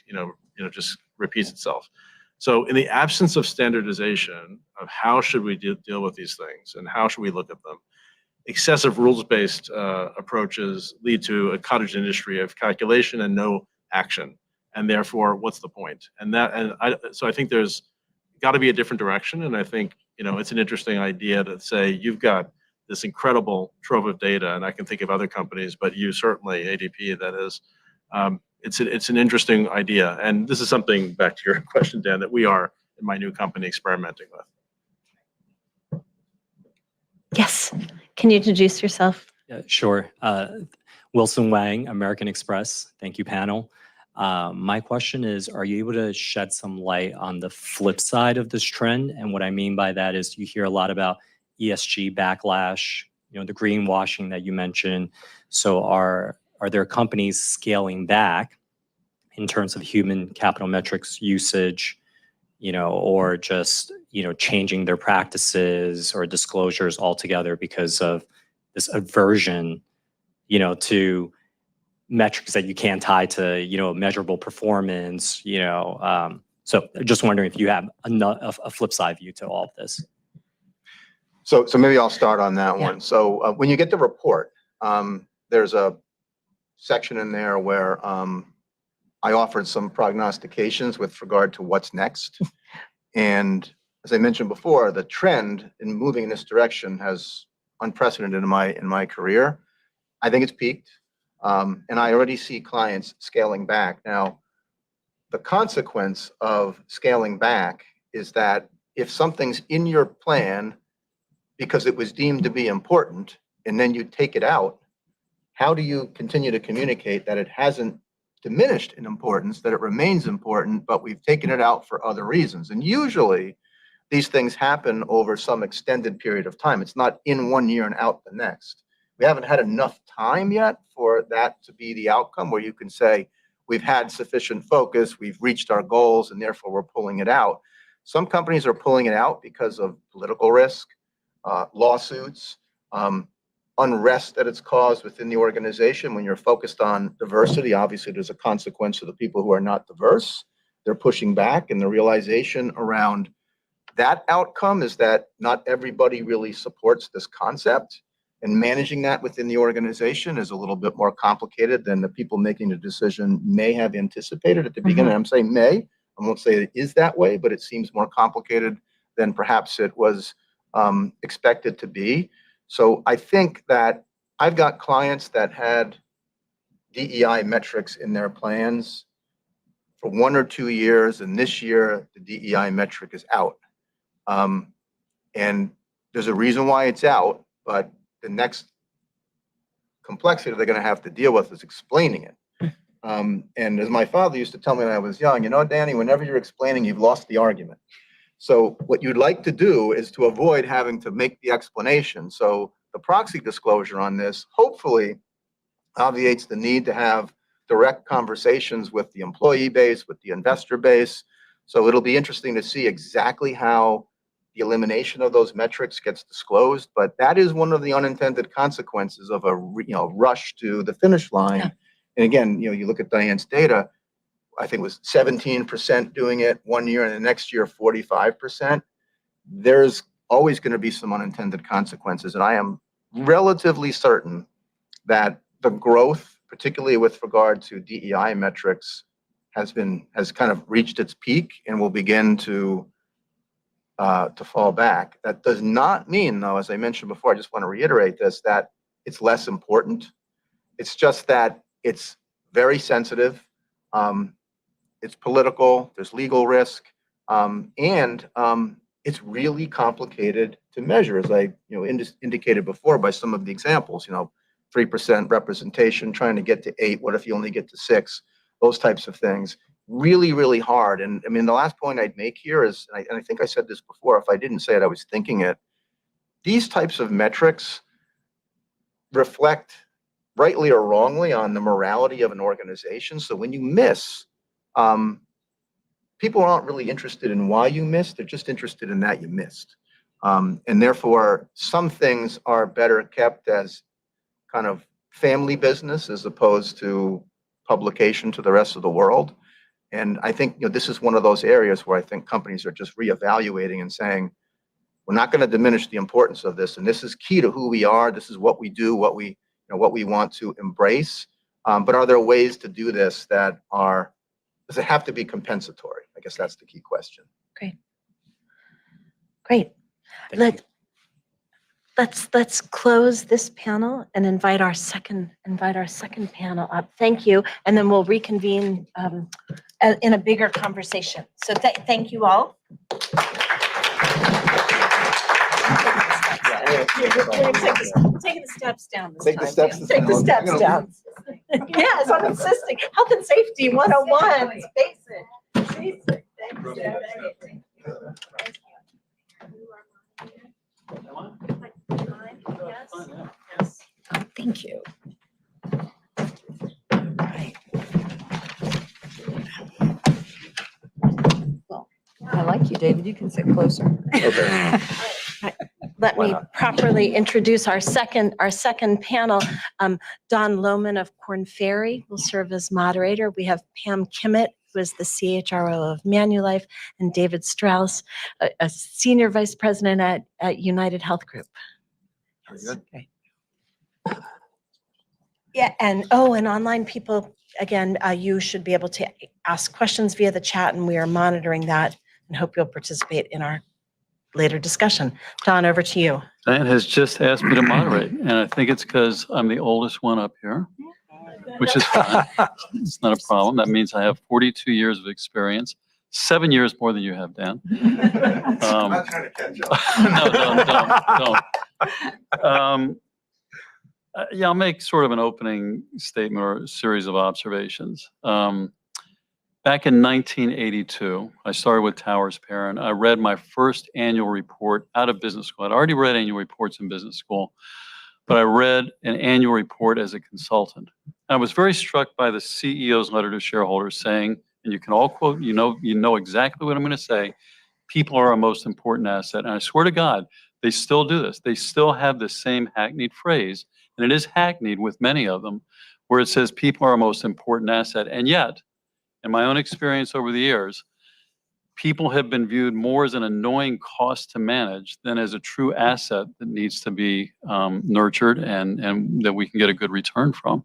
just repeats itself. So in the absence of standardization of how should we deal with these things and how should we look at them, excessive rules-based approaches lead to a cottage industry of calculation and no action. And therefore, what's the point? So I think there's got to be a different direction. And I think it's an interesting idea to say you've got this incredible trove of data, and I can think of other companies, but you certainly, ADP, that is, it's an interesting idea. And this is something, back to your question, Dan, that we are in my new company experimenting with. Yes. Can you introduce yourself? Sure. Wilson Wang, American Express. Thank you, panel. My question is, are you able to shed some light on the flip side of this trend? And what I mean by that is you hear a lot about ESG backlash, the greenwashing that you mentioned. So are there companies scaling back in terms of human capital metrics usage, or just, changing their practices or disclosures altogether because of this aversion, to metrics that you can't tie to, measurable performance, so just wondering if you have a flip side view to all of this. So maybe I'll start on that Yeah. one. So when you get the report, there's a section in there where I offered some prognostications with regard to what's next. And as I mentioned before, the trend in moving in this direction has unprecedented in my career. I think it's peaked. And I already see clients scaling back. Now, the consequence of scaling back is that if something's in your plan because it was deemed to be important, and then you take it out, how do you continue to communicate that it hasn't diminished in importance, that it remains important, but we've taken it out for other reasons? And usually these things happen over some extended period of time. It's not in 1 year and out the next. We haven't had enough time yet for that to be the outcome where you can say, we've had sufficient focus, we've reached our goals, and therefore we're pulling it out. Some companies are pulling it out because of political risk, lawsuits, unrest that it's caused within the organization. When you're focused on diversity, obviously there's a consequence to the people who are not diverse. They're pushing back, and the realization around that outcome is that not everybody really supports this concept. And managing that within the organization is a little bit more complicated than the people making the decision may have anticipated at the beginning. I'm saying may, I won't say it is that way, but it seems more complicated than perhaps it was expected to be. So I think that I've got clients that had DEI metrics in their plans for 1 or 2 years, and this year the DEI metric is out. And there's a reason why it's out, but the next complexity they're going to have to deal with is explaining it. And as my father used to tell me when I was young, Danny, whenever you're explaining, you've lost the argument. So what you'd like to do is to avoid having to make the explanation. So the proxy disclosure on this hopefully obviates the need to have direct conversations with the employee base, with the investor base. So it'll be interesting to see exactly how the elimination of those metrics gets disclosed, but that is one of the unintended consequences of a rush to the finish line. Yeah. And again, you look at Diane's data, I think it was 17% doing it 1 year, and the next year 45%. There's always going to be some unintended consequences, and I am relatively certain that the growth, particularly with regard to DEI metrics, has kind of reached its peak and will begin to fall back. That does not mean, though, as I mentioned before, I just want to reiterate this, that it's less important. It's just that it's very sensitive. It's political, there's legal risk, and it's really complicated to measure, as I indicated before by some of the examples, 3% representation, trying to get to 8, what if you only get to 6, those types of things. Really, really hard. And I mean, the last point I'd make here is, and I think I said this before, if I didn't say it, I was thinking it, these types of metrics reflect, rightly or wrongly, on the morality of an organization. So when you miss, people aren't really interested in why you missed, they're just interested in that you missed. And therefore, some things are better kept as kind of family business as opposed to publication to the rest of the world. And I think this is one of those areas where I think companies are just reevaluating and saying, we're not going to diminish the importance of this. And this is key to who we are. This is what we do, what we want to embrace. But are there ways to do this that does it have to be compensatory? I guess that's the key question. Great. Let's close this panel and invite our second panel up. Thank you, and then we'll reconvene in a bigger conversation. So thank you all. Take the steps down this time. Take the steps Take the steps down. Yes, I'm insisting. Health and safety 101. It's basic. Basic. Thanks. Yes. Thank you. Right. I like you, David. You can sit closer. Okay. Let me properly introduce our second panel. Don Lohman of Korn Ferry will serve as moderator. We have Pam Kimmett, who is the CHRO of Manulife, and David Strauss, a senior vice president at United Health Group. Very good. Okay. Yeah, and online people, again, you should be able to ask questions via the chat, and we are monitoring that and hope you'll participate in our later discussion. Don, over to you. Diane has just asked me to moderate, and I think it's because I'm the oldest one up here, which is fine. It's not a problem. That means I have 42 years of experience, 7 years more than you have, Dan. I'm not trying to catch up. No, don't. Yeah, I'll make sort of an opening statement or a series of observations. Back in 1982, I started with Towers Perrin. I read my first annual report out of business school. I'd already read annual reports in business school, but I read an annual report as a consultant. I was very struck by the CEO's letter to shareholders saying, and you can all quote, you know exactly what I'm going to say, people are our most important asset. And I swear to God, they still do this. They still have the same hackneyed phrase, and it is hackneyed with many of them, where it says people are our most important asset. And yet, in my own experience over the years, people have been viewed more as an annoying cost to manage than as a true asset that needs to be nurtured and that we can get a good return from.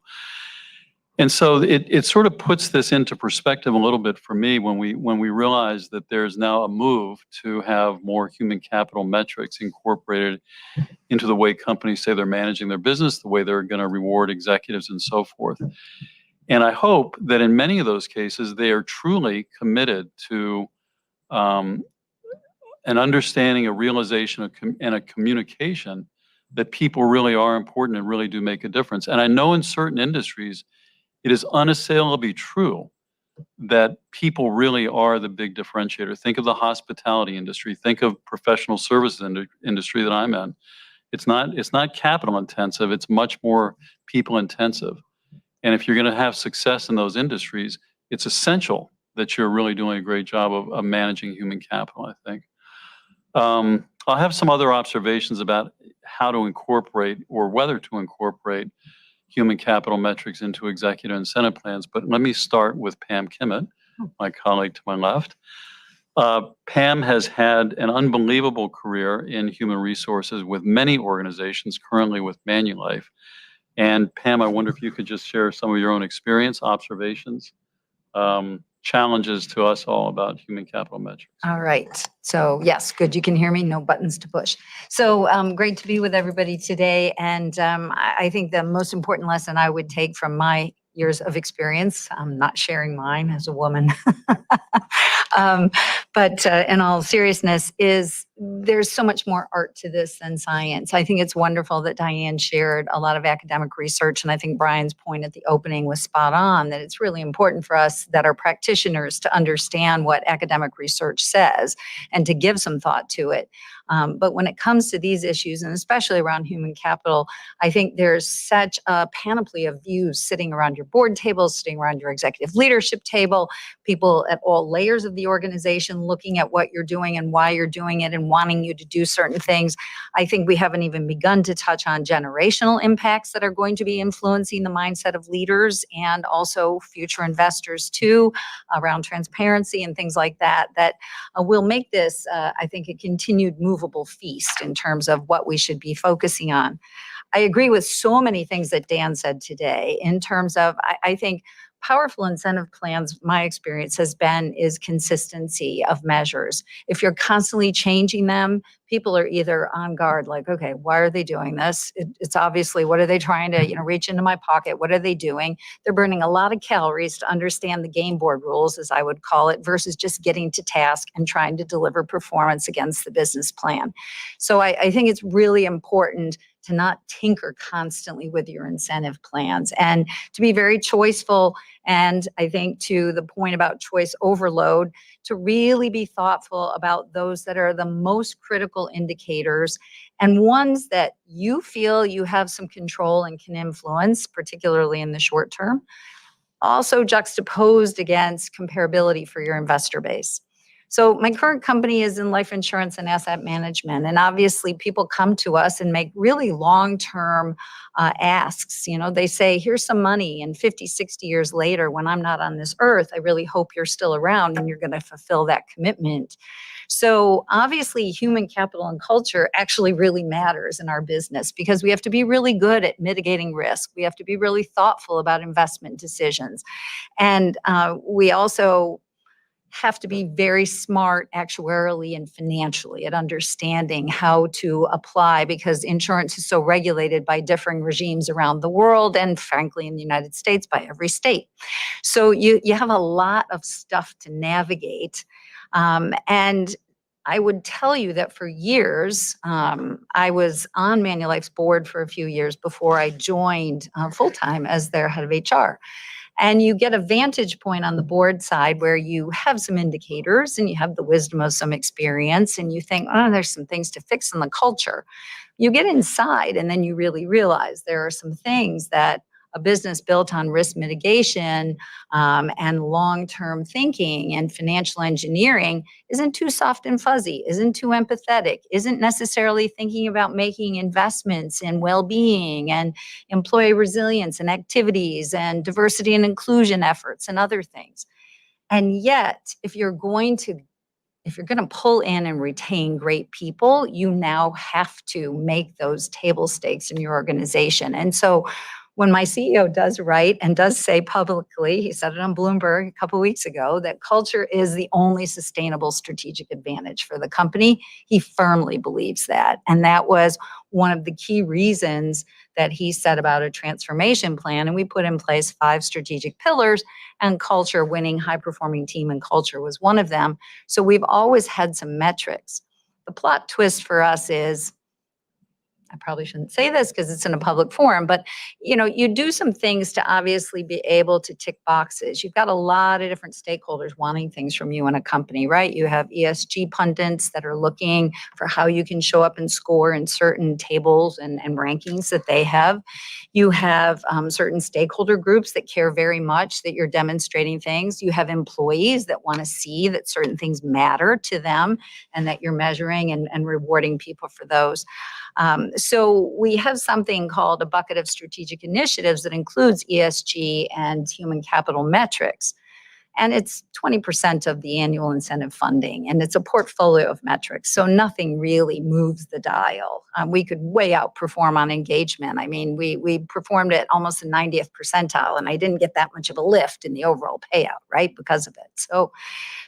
And so it sort of puts this into perspective a little bit for me when we realize that there's now a move to have more human capital metrics incorporated into the way companies say they're managing their business, the way they're going to reward executives and so forth. And I hope that in many of those cases, they are truly committed to an understanding, a realization, and a communication that people really are important and really do make a difference. And I know in certain industries, it is unassailably true that people really are the big differentiator. Think of the hospitality industry. Think of professional services industry that I'm in. It's not capital intensive. It's much more people intensive. And if you're going to have success in those industries, it's essential that you're really doing a great job of managing human capital, I think. I'll have some other observations about how to incorporate or whether to incorporate human capital metrics into executive incentive plans. But let me start with Pam Kimmett, my colleague to my left. Pam has had an unbelievable career in human resources with many organizations, currently with Manulife. And Pam, I wonder if you could just share some of your own experience, observations, challenges to us all about human capital metrics. All right. So yes, good. You can hear me. No buttons to push. So great to be with everybody today. And I think the most important lesson I would take from my years of experience, I'm not sharing mine as a woman, but in all seriousness, is there's so much more art to this than science. I think it's wonderful that Diane shared a lot of academic research, and I think Brian's point at the opening was spot on, that it's really important for us that are practitioners to understand what academic research says and to give some thought to it. But when it comes to these issues, and especially around human capital, I think there's such a panoply of views sitting around your board tables, sitting around your executive leadership table, people at all layers of the organization looking at what you're doing and why you're doing it and wanting you to do certain things. I think we haven't even begun to touch on generational impacts that are going to be influencing the mindset of leaders and also future investors too, around transparency and things like that, that will make this, I think, a continued movable feast in terms of what we should be focusing on. I agree with so many things that Dan said today in terms of, I think, powerful incentive plans, my experience has been, is consistency of measures. If you're constantly changing them, people are either on guard, like, okay, why are they doing this? It's obviously, what are they trying to, reach into my pocket? What are they doing? They're burning a lot of calories to understand the game board rules, as I would call it, versus just getting to task and trying to deliver performance against the business plan. So I think it's really important to not tinker constantly with your incentive plans and to be very choiceful. And I think to the point about choice overload, to really be thoughtful about those that are the most critical indicators and ones that you feel you have some control and can influence, particularly in the short term, also juxtaposed against comparability for your investor base. So my current company is in life insurance and asset management. And obviously people come to us and make really long-term asks. You know, they say, here's some money, and 50, 60 years later, when I'm not on this earth, I really hope you're still around and you're going to fulfill that commitment. So obviously human capital and culture actually really matters in our business because we have to be really good at mitigating risk. We have to be really thoughtful about investment decisions. And we also have to be very smart actuarially and financially at understanding how to apply, because insurance is so regulated by differing regimes around the world and frankly in the United States by every state. So you have a lot of stuff to navigate. And I would tell you that for years, I was on Manulife's board for a few years before I joined full-time as their head of HR. And you get a vantage point on the board side where you have some indicators and you have the wisdom of some experience and you think, oh, there's some things to fix in the culture. You get inside and then you really realize there are some things that a business built on risk mitigation and long-term thinking and financial engineering isn't too soft and fuzzy, isn't too empathetic, isn't necessarily thinking about making investments in well-being and employee resilience and activities and diversity and inclusion efforts and other things. And yet, if you're going to pull in and retain great people, you now have to make those table stakes in your organization. And so when my CEO does write and does say publicly, he said it on Bloomberg a couple of weeks ago, that culture is the only sustainable strategic advantage for the company, he firmly believes that. And that was one of the key reasons that he set about a transformation plan. And we put in place 5 strategic pillars, and culture, winning, high-performing team and culture was one of them. So we've always had some metrics. The plot twist for us is, I probably shouldn't say this because it's in a public forum, but you do some things to obviously be able to tick boxes. You've got a lot of different stakeholders wanting things from you in a company, right? You have ESG pundits that are looking for how you can show up and score in certain tables and rankings that they have. You have certain stakeholder groups that care very much that you're demonstrating things. You have employees that want to see that certain things matter to them and that you're measuring and rewarding people for those. So we have something called a bucket of strategic initiatives that includes ESG and human capital metrics. And it's 20% of the annual incentive funding, and it's a portfolio of metrics. So nothing really moves the dial. We could way outperform on engagement. I mean, we performed at almost the 90th percentile, and I didn't get that much of a lift in the overall payout, right, because of it.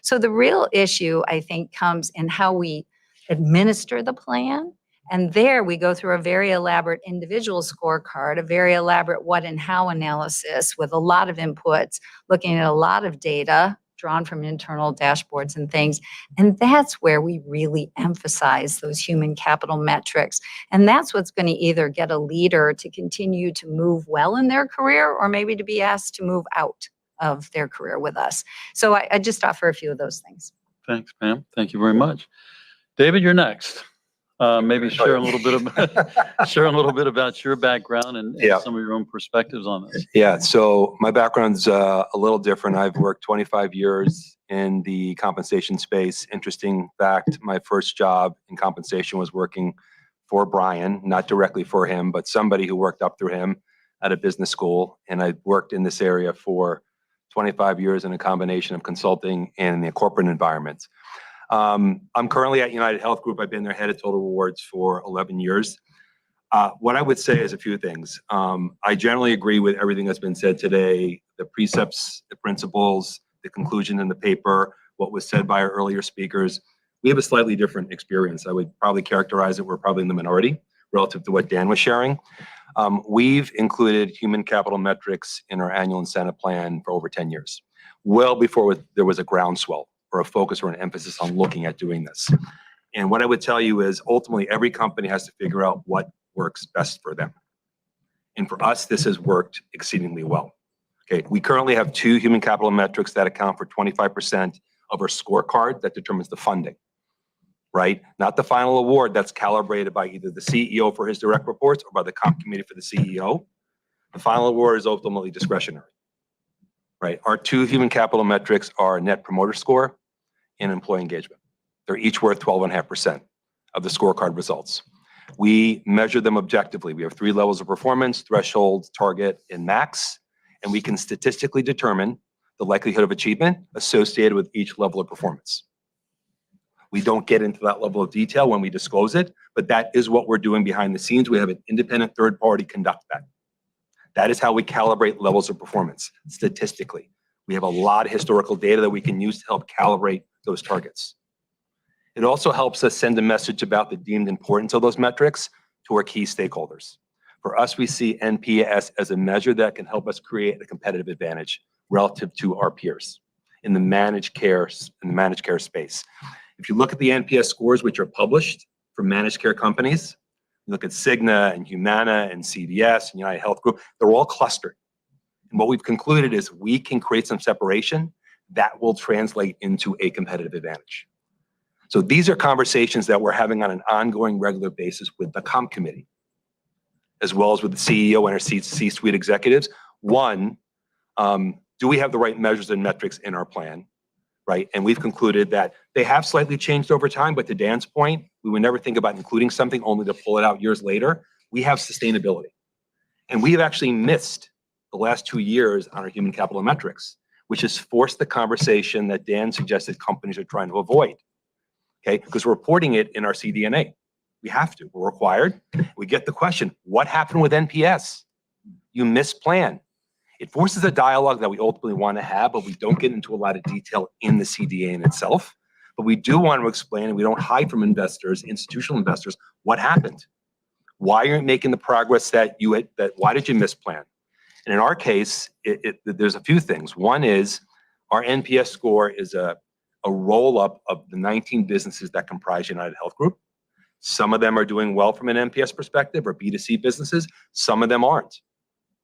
So the real issue, I think, comes in how we administer the plan. And there we go through a very elaborate individual scorecard, a very elaborate what and how analysis with a lot of inputs, looking at a lot of data drawn from internal dashboards and things. And that's where we really emphasize those human capital metrics. And that's what's going to either get a leader to continue to move well in their career or maybe to be asked to move out of their career with us. So I just offer a few of those things. Thanks, Pam. Thank you very much. David, you're next. Maybe share a little bit about your background and some of your own perspectives on this. Yeah, so my background's a little different. I've worked 25 years in the compensation space. Interesting fact, my first job in compensation was working for Brian, not directly for him, but somebody who worked up through him at a business school. And I worked in this area for 25 years in a combination of consulting and the corporate environment. I'm currently at United Health Group. I've been their head of total rewards for 11 years. What I would say is a few things. I generally agree with everything that's been said today, the precepts, the principles, the conclusion in the paper, what was said by our earlier speakers. We have a slightly different experience. I would probably characterize it, we're probably in the minority relative to what Dan was sharing. We've included human capital metrics in our annual incentive plan for over 10 years, well before there was a groundswell or a focus or an emphasis on looking at doing this. And what I would tell you is ultimately every company has to figure out what works best for them. And for us, this has worked exceedingly well. Okay, we currently have 2 human capital metrics that account for 25% of our scorecard that determines the funding, right? Not the final award that's calibrated by either the CEO for his direct reports or by the comp committee for the CEO. The final award is ultimately discretionary, right? Our 2 human capital metrics are net promoter score and employee engagement. They're each worth 12.5% of the scorecard results. We measure them objectively. We have 3 levels of performance: threshold, target, and max. And we can statistically determine the likelihood of achievement associated with each level of performance. We don't get into that level of detail when we disclose it, but that is what we're doing behind the scenes. We have an independent third party conduct that. That is how we calibrate levels of performance statistically. We have a lot of historical data that we can use to help calibrate those targets. It also helps us send a message about the deemed importance of those metrics to our key stakeholders. For us, we see NPS as a measure that can help us create a competitive advantage relative to our peers in the managed care space. If you look at the NPS scores, which are published for managed care companies, you look at Cigna and Humana and CVS and United Health Group, they're all clustered. And what we've concluded is we can create some separation that will translate into a competitive advantage. So these are conversations that we're having on an ongoing, regular basis with the comp committee, as well as with the CEO and our C-suite executives. One, do we have the right measures and metrics in our plan, right? And we've concluded that they have slightly changed over time, but to Dan's point, we would never think about including something only to pull it out years later. We have sustainability. And we have actually missed the last 2 years on our human capital metrics, which has forced the conversation that Dan suggested companies are trying to avoid, okay? Because we're reporting it in our CDNA. We have to, we're required. We get the question, what happened with NPS? You missed plan. It forces a dialogue that we ultimately want to have, but we don't get into a lot of detail in the CDA in itself. But we do want to explain, and we don't hide from investors, institutional investors, what happened. Why aren't you making the progress that you had, why did you miss plan? And in our case, there's a few things. One is our NPS score is a roll-up of the 19 businesses that comprise United Health Group. Some of them are doing well from an NPS perspective, or B2C businesses. Some of them aren't.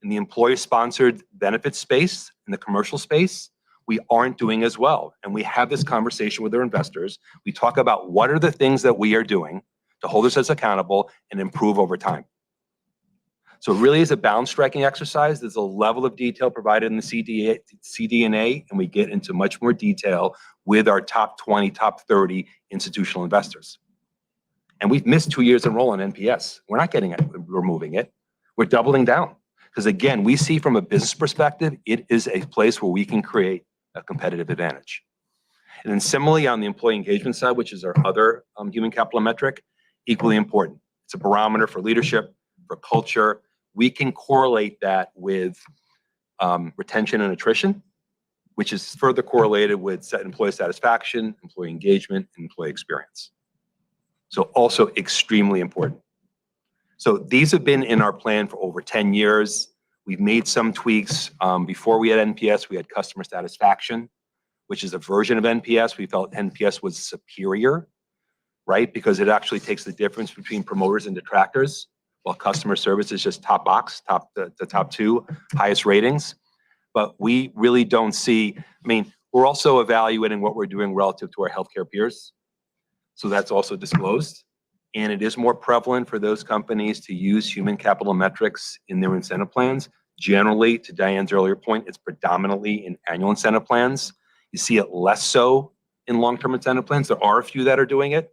In the employer-sponsored benefits space, in the commercial space, we aren't doing as well. And we have this conversation with our investors. We talk about what are the things that we are doing to hold ourselves accountable and improve over time. So it really is a balance striking exercise. There's a level of detail provided in the CDNA, and we get into much more detail with our top 20, top 30 institutional investors. And we've missed 2 years in a row on NPS. We're not getting it, we're moving it. We're doubling down. Because again, we see from a business perspective, it is a place where we can create a competitive advantage. And then similarly on the employee engagement side, which is our other human capital metric, equally important. It's a barometer for leadership, for culture. We can correlate that with retention and attrition, which is further correlated with employee satisfaction, employee engagement, and employee experience. So also extremely important. So these have been in our plan for over 10 years. We've made some tweaks. Before we had NPS, we had customer satisfaction, which is a version of NPS. We felt NPS was superior, right? Because it actually takes the difference between promoters and detractors, while customer service is just top box, the top 2 highest ratings. But we really don't see, we're also evaluating what we're doing relative to our healthcare peers. So that's also disclosed. And it is more prevalent for those companies to use human capital metrics in their incentive plans. Generally, to Diane's earlier point, it's predominantly in annual incentive plans. You see it less so in long-term incentive plans. There are a few that are doing it.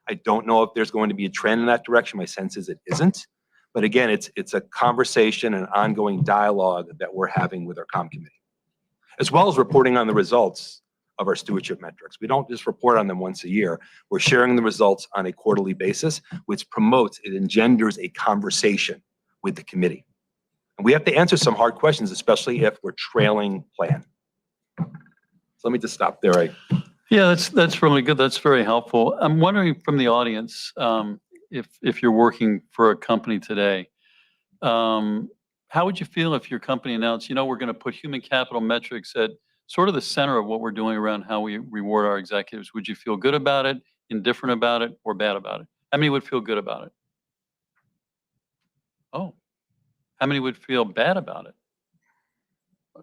I don't know if there's going to be a trend in that direction. My sense is it isn't. But again, it's a conversation and ongoing dialogue that we're having with our comp committee, as well as reporting on the results of our stewardship metrics. We don't just report on them once a year. We're sharing the results on a quarterly basis, which it engenders a conversation with the committee. And we have to answer some hard questions, especially if we're trailing plan. So let me just stop there. Yeah, that's really good. That's very helpful. I'm wondering from the audience, if you're working for a company today, how would you feel if your company announced, we're going to put human capital metrics at sort of the center of what we're doing around how we reward our executives? Would you feel good about it, indifferent about it, or bad about it? How many would feel good about it? Oh, how many would feel bad about it?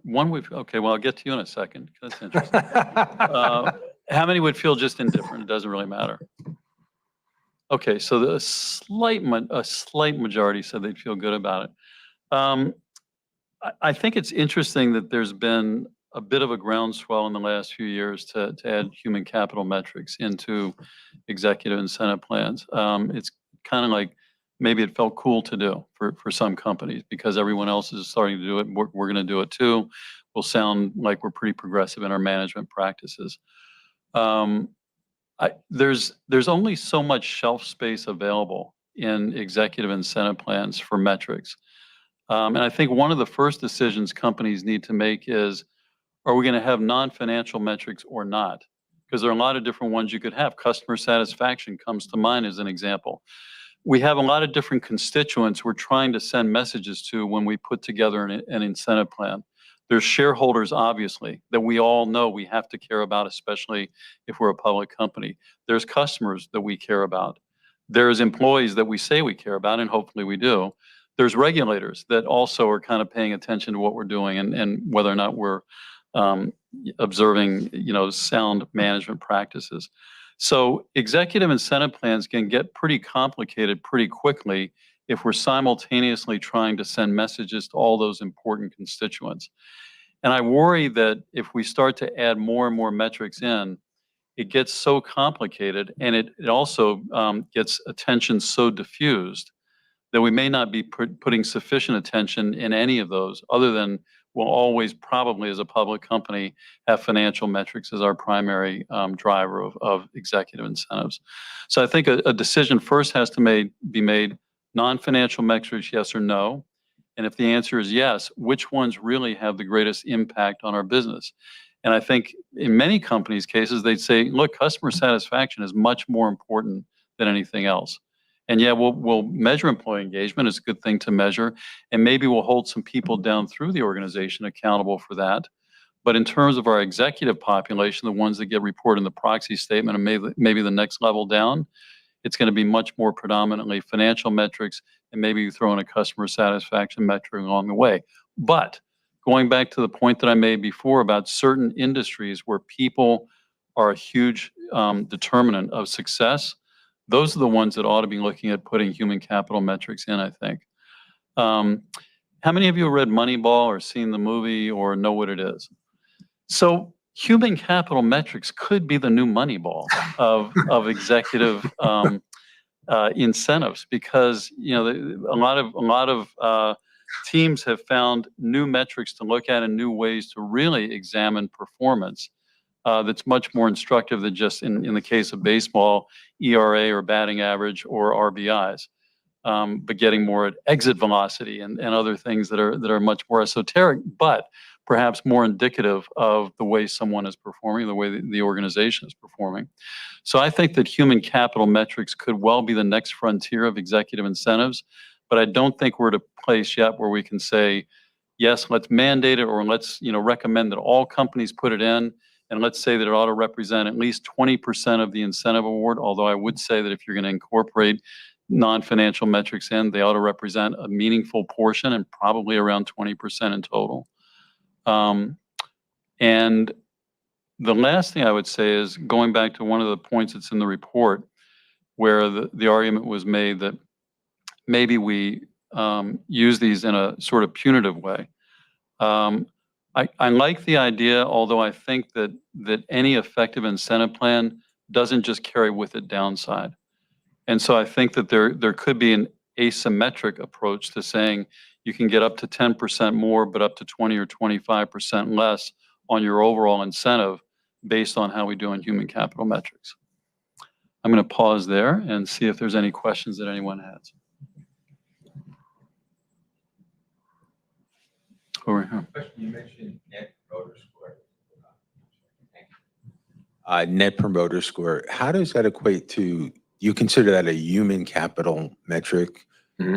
One would, okay, well, I'll get to you in a second. That's interesting. How many would feel just indifferent? It doesn't really matter. Okay, so a slight majority said they'd feel good about it. I think it's interesting that there's been a bit of a groundswell in the last few years to add human capital metrics into executive incentive plans. It's kind of like maybe it felt cool to do for some companies because everyone else is starting to do it. We're going to do it too. We'll sound like we're pretty progressive in our management practices. There's only so much shelf space available in executive incentive plans for metrics. And I think one of the first decisions companies need to make is, are we going to have non-financial metrics or not? Because there are a lot of different ones you could have. Customer satisfaction comes to mind as an example. We have a lot of different constituents we're trying to send messages to when we put together an incentive plan. There's shareholders, obviously, that we all know we have to care about, especially if we're a public company. There's customers that we care about. There's employees that we say we care about, and hopefully we do. There's regulators that also are kind of paying attention to what we're doing and whether or not we're observing, sound management practices. So executive incentive plans can get pretty complicated pretty quickly if we're simultaneously trying to send messages to all those important constituents. And I worry that if we start to add more and more metrics in, it gets so complicated and it also gets attention so diffused that we may not be putting sufficient attention in any of those other than we'll always probably as a public company have financial metrics as our primary driver of executive incentives. So I think a decision first has to be made, non-financial metrics, yes or no? And if the answer is yes, which ones really have the greatest impact on our business? And I think in many companies' cases, they'd say, look, customer satisfaction is much more important than anything else. And yeah, we'll measure employee engagement. It's a good thing to measure. And maybe we'll hold some people down through the organization accountable for that. But in terms of our executive population, the ones that get reported in the proxy statement and maybe the next level down, it's going to be much more predominantly financial metrics and maybe you throw in a customer satisfaction metric along the way. But going back to the point that I made before about certain industries where people are a huge determinant of success, those are the ones that ought to be looking at putting human capital metrics in, I think. How many of you have read Moneyball or seen the movie or know what it is? So human capital metrics could be the new Moneyball of executive incentives because a lot of teams have found new metrics to look at and new ways to really examine performance that's much more instructive than just in the case of baseball, ERA or batting average or RBIs, but getting more at exit velocity and other things that are much more esoteric, but perhaps more indicative of the way someone is performing, the way the organization is performing. So I think that human capital metrics could well be the next frontier of executive incentives, but I don't think we're at a place yet where we can say, yes, let's mandate it or let's recommend that all companies put it in. And let's say that it ought to represent at least 20% of the incentive award, although I would say that if you're going to incorporate non-financial metrics in, they ought to represent a meaningful portion and probably around 20% in total. And the last thing I would say is going back to one of the points that's in the report where the argument was made that maybe we use these in a sort of punitive way. I like the idea, although I think that any effective incentive plan doesn't just carry with it downside. And so I think that there could be an asymmetric approach to saying you can get up to 10% more, but up to 20 or 25% less on your overall incentive based on how we do in human capital metrics. I'm going to pause there and see if there's any questions that anyone has. Over here. Question, you mentioned net promoter score. Net promoter score, how does that equate to, you consider that a human capital metric?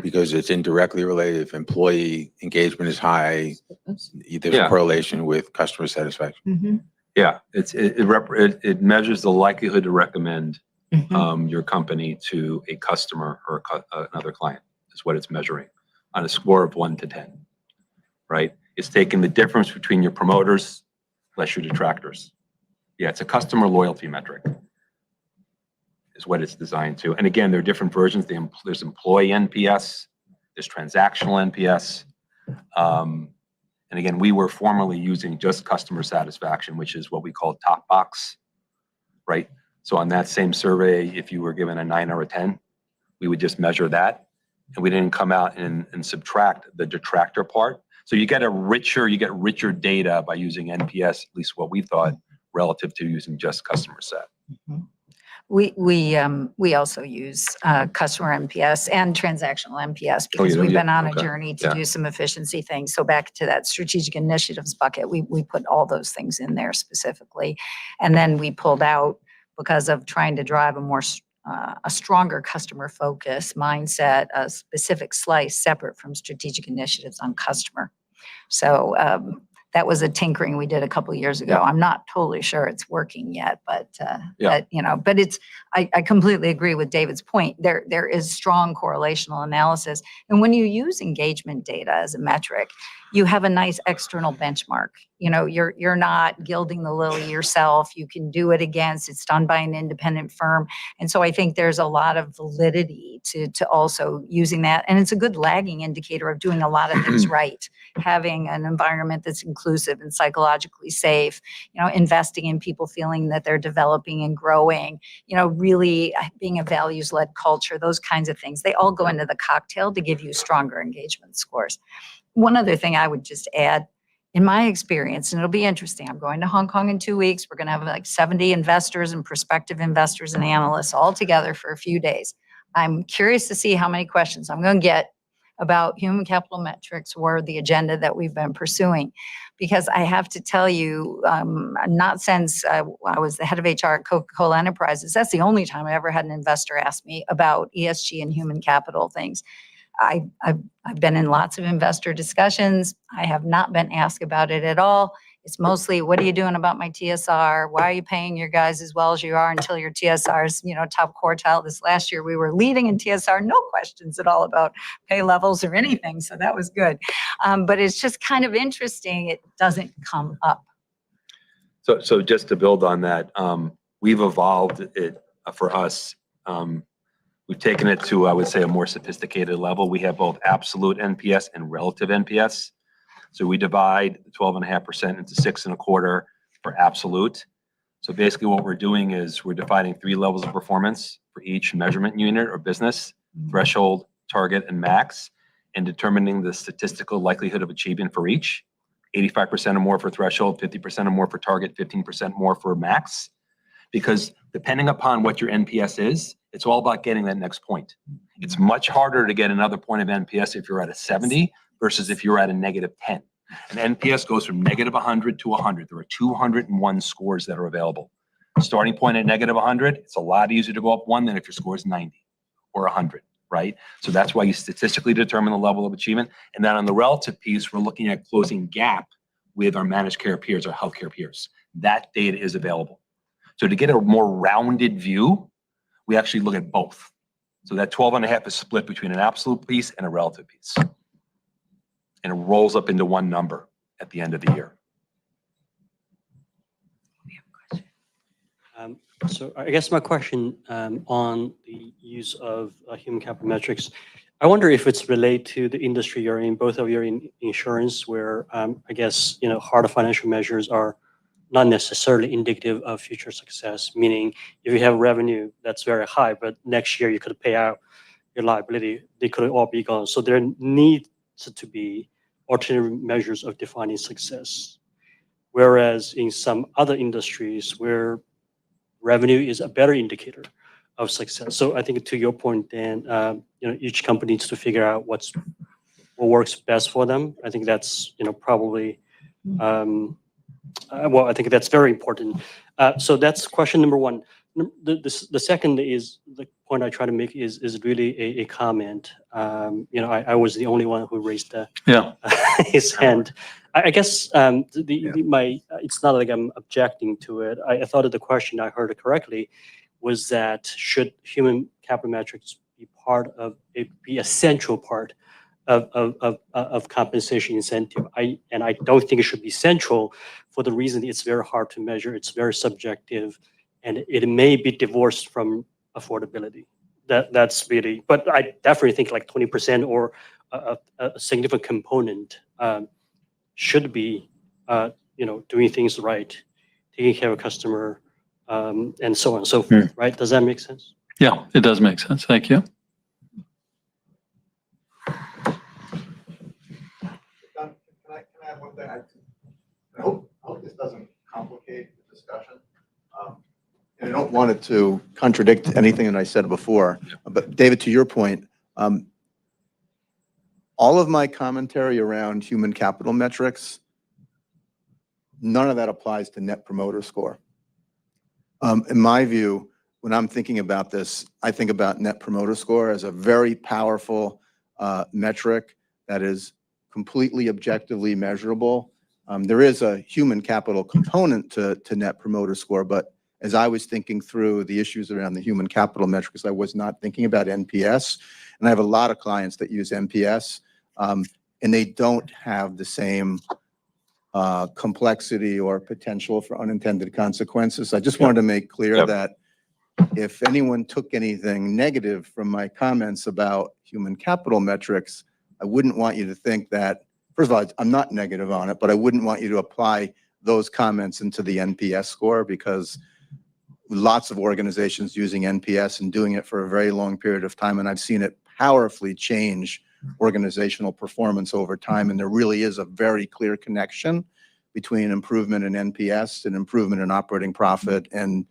Because it's indirectly related. If employee engagement is high, there's a correlation with customer satisfaction. Yeah, it measures the likelihood to recommend your company to a customer or another client is what it's measuring. on a score of 1 to 10, right? It's taking the difference between your promoters less your detractors. Yeah, it's a customer loyalty metric is what it's designed to. And again, there are different versions. There's employee NPS, there's transactional NPS. And again, we were formerly using just customer satisfaction, which is what we call top box, right? So on that same survey, if you were given a 9 or a 10, we would just measure that. And we didn't come out and subtract the detractor part. So you get richer data by using NPS, at least what we thought, relative to using just customer sat. We also use customer NPS and transactional NPS because you do? we've been Yeah, on a okay. journey to Yeah. do some efficiency things. So back to that strategic initiatives bucket, we put all those things in there specifically. And then we pulled out, because of trying to drive a stronger customer focus mindset, a specific slice separate from strategic initiatives on customer. So that was a tinkering we did a couple of years ago. Yeah. I'm not totally sure it's working yet, but Yeah. but it's, I completely agree with David's point. There is strong correlational analysis. And when you use engagement data as a metric, you have a nice external benchmark. You know, you're not gilding the lily yourself. You can do it against, it's done by an independent firm. And so I think there's a lot of validity to also using that. And it's a good lagging indicator of doing a lot of things right. Having an environment that's inclusive and psychologically safe, investing in people feeling that they're developing and growing, really being a values-led culture, those kinds of things. They all go into the cocktail to give you stronger engagement scores. One other thing I would just add, in my experience, and it'll be interesting, I'm going to Hong Kong in 2 weeks. We're going to have like 70 investors and prospective investors and analysts all together for a few days. I'm curious to see how many questions I'm going to get about human capital metrics or the agenda that we've been pursuing. Because I have to tell you, not since I was the head of HR at Coca-Cola Enterprises, that's the only time I ever had an investor ask me about ESG and human capital things. I've been in lots of investor discussions. I have not been asked about it at all. It's mostly, what are you doing about my TSR? Why are you paying your guys as well as you are until your TSR is, top quartile? This last year, we were leading in TSR, no questions at all about pay levels or anything. So that was good. But it's just kind of interesting. It doesn't come up. So just to build on that, we've evolved it for us. We've taken it to, I would say, a more sophisticated level. We have both absolute NPS and relative NPS. So we divide the 12.5% into 6.25 for absolute. So basically what we're doing is we're defining 3 levels of performance for each measurement unit or business: threshold, target, and max, and determining the statistical likelihood of achievement for each. 85% or more for threshold, 50% or more for target, 15% more for max. Because depending upon what your NPS is, it's all about getting that next point. It's much harder to get another point of NPS if you're at a 70 versus if you're at a -10. And NPS goes from -100 to 100. There are 201 scores that are available. Starting point at -100, it's a lot easier to go up 1 than if your score is 90 or 100, right? So that's why you statistically determine the level of achievement. And then on the relative piece, we're looking at closing gap with our managed care peers or healthcare peers. That data is available. So to get a more rounded view, we actually look at both. So that 12.5 is split between an absolute piece and a relative piece. And it rolls up into one number at the end of the year. So I guess my question on the use of human capital metrics, I wonder if it's related to the industry you're in. Both of you are in insurance, where I guess hard financial measures are not necessarily indicative of future success. Meaning, if you have revenue that's very high, but next year you could pay out your liability, they could all be gone. So there needs to be alternative measures of defining success. Whereas in some other industries where revenue is a better indicator of success. So I think to your point, Dan, each company needs to figure out what works best for them. I think that's probably well, I think that's very important. So that's question number one. The second is the point I try to make is really a comment. I was the only one who raised his hand. I guess it's not like I'm objecting to it. I thought that the question, I heard it correctly, was that should human capital metrics be a central part of compensation incentive. I don't think it should be central for the reason it's very hard to measure. It's very subjective, and it may be divorced from affordability. That's really, but I definitely think like 20% or a significant component should be, doing things right, taking care of a customer, and so on and so forth, right? Does that make sense? Yeah, it does make sense. Thank you. Can I add one thing? I hope this doesn't complicate the discussion. And I don't want it to contradict anything that I said before, but David, to your point, all of my commentary around human capital metrics, none of that applies to Net Promoter Score. In my view, when I'm thinking about this, I think about Net Promoter Score as a very powerful metric that is completely objectively measurable. There is a human capital component to Net Promoter Score, but as I was thinking through the issues around the human capital metrics, I was not thinking about NPS. And I have a lot of clients that use NPS, and they don't have the same complexity or potential for unintended consequences. I just wanted to make clear that if anyone took anything negative from my comments about human capital metrics, I wouldn't want you to think that, first of all, I'm not negative on it, but I wouldn't want you to apply those comments into the NPS score, because lots of organizations using NPS and doing it for a very long period of time, and I've seen it powerfully change organizational performance over time, and there really is a very clear connection between improvement in NPS and improvement in operating profit and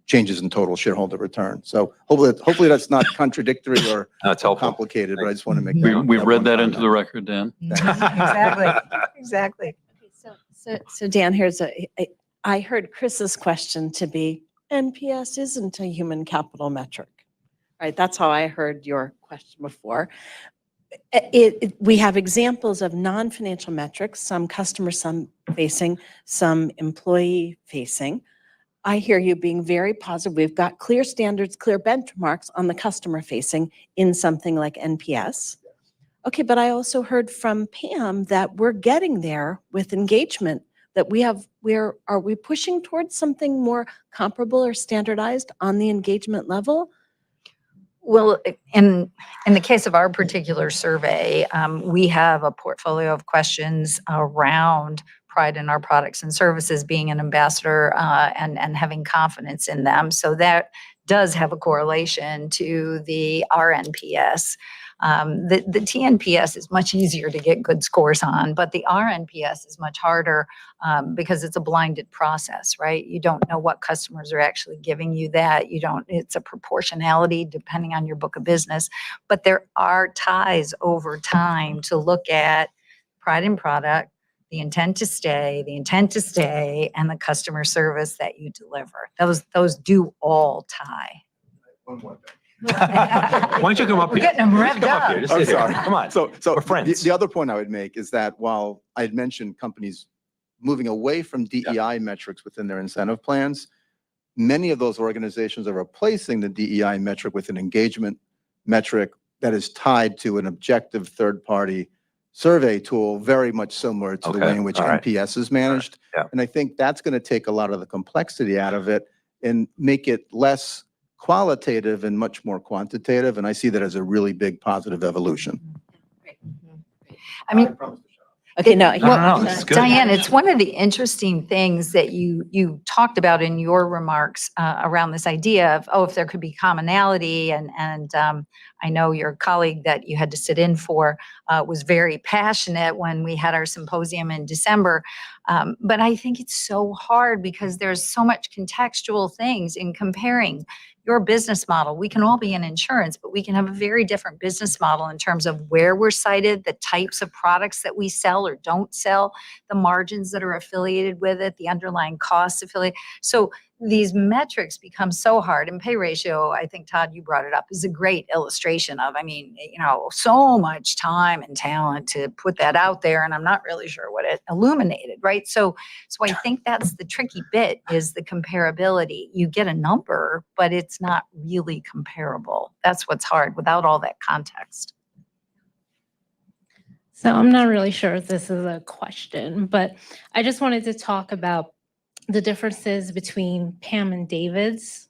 changes in total shareholder return. So hopefully that's not contradictory or That's helpful. complicated, but I just want to make that. We've read that into the record, Dan. Exactly. So Dan, I heard Chris's question to be, NPS isn't a human capital metric, right? That's how I heard your question before. We have examples of non-financial metrics, some customer, some facing, some employee facing. I hear you being very positive. We've got clear standards, clear benchmarks on the customer facing in something like NPS. Okay, but I also heard from Pam that we're getting there with engagement, that are we pushing towards something more comparable or standardized on the engagement level? Well, in the case of our particular survey, we have a portfolio of questions around pride in our products and services, being an ambassador, and having confidence in them. So that does have a correlation to the RNPS. The TNPS is much easier to get good scores on, but the RNPS is much harder because it's a blinded process, right? You don't know what customers are actually giving you that. It's a proportionality depending on your book of business, but there are ties over time to look at pride in product, the intent to stay, and the customer service that you deliver. Those do all tie. One more thing. Why don't you come up We're here? getting them Just revved come up up. here. Just I'm sit here. sorry. Come on. So We're friends. the other point I would make is that while I had mentioned companies moving away from DEI metrics within their incentive plans, many of those organizations are replacing the DEI metric with an engagement metric that is tied to an objective third-party survey tool, very much similar to the way in which All right. NPS is managed. Yeah. And I think that's going to take a lot of the complexity out of it and make it less qualitative and much more quantitative. And I see that as a really big positive evolution. I mean, promise to shut up. Okay, no. No, this is good. Diane, it's one of the interesting things that you talked about in your remarks around this idea of, if there could be commonality, and I know your colleague that you had to sit in for was very passionate when we had our symposium in December. But I think it's so hard because there's so much contextual things in comparing your business model. We can all be in insurance, but we can have a very different business model in terms of where we're cited, the types of products that we sell or don't sell, the margins that are affiliated with it, the underlying costs affiliated. So these metrics become so hard, and pay ratio, I think, Todd, you brought it up, is a great illustration of, so much time and talent to put that out there, and I'm not really sure what it illuminated, right? So I think that's the tricky bit, is the comparability. You get a number, but it's not really comparable. That's what's hard without all that context. So I'm not really sure if this is a question, but I just wanted to talk about the differences between Pam and David's.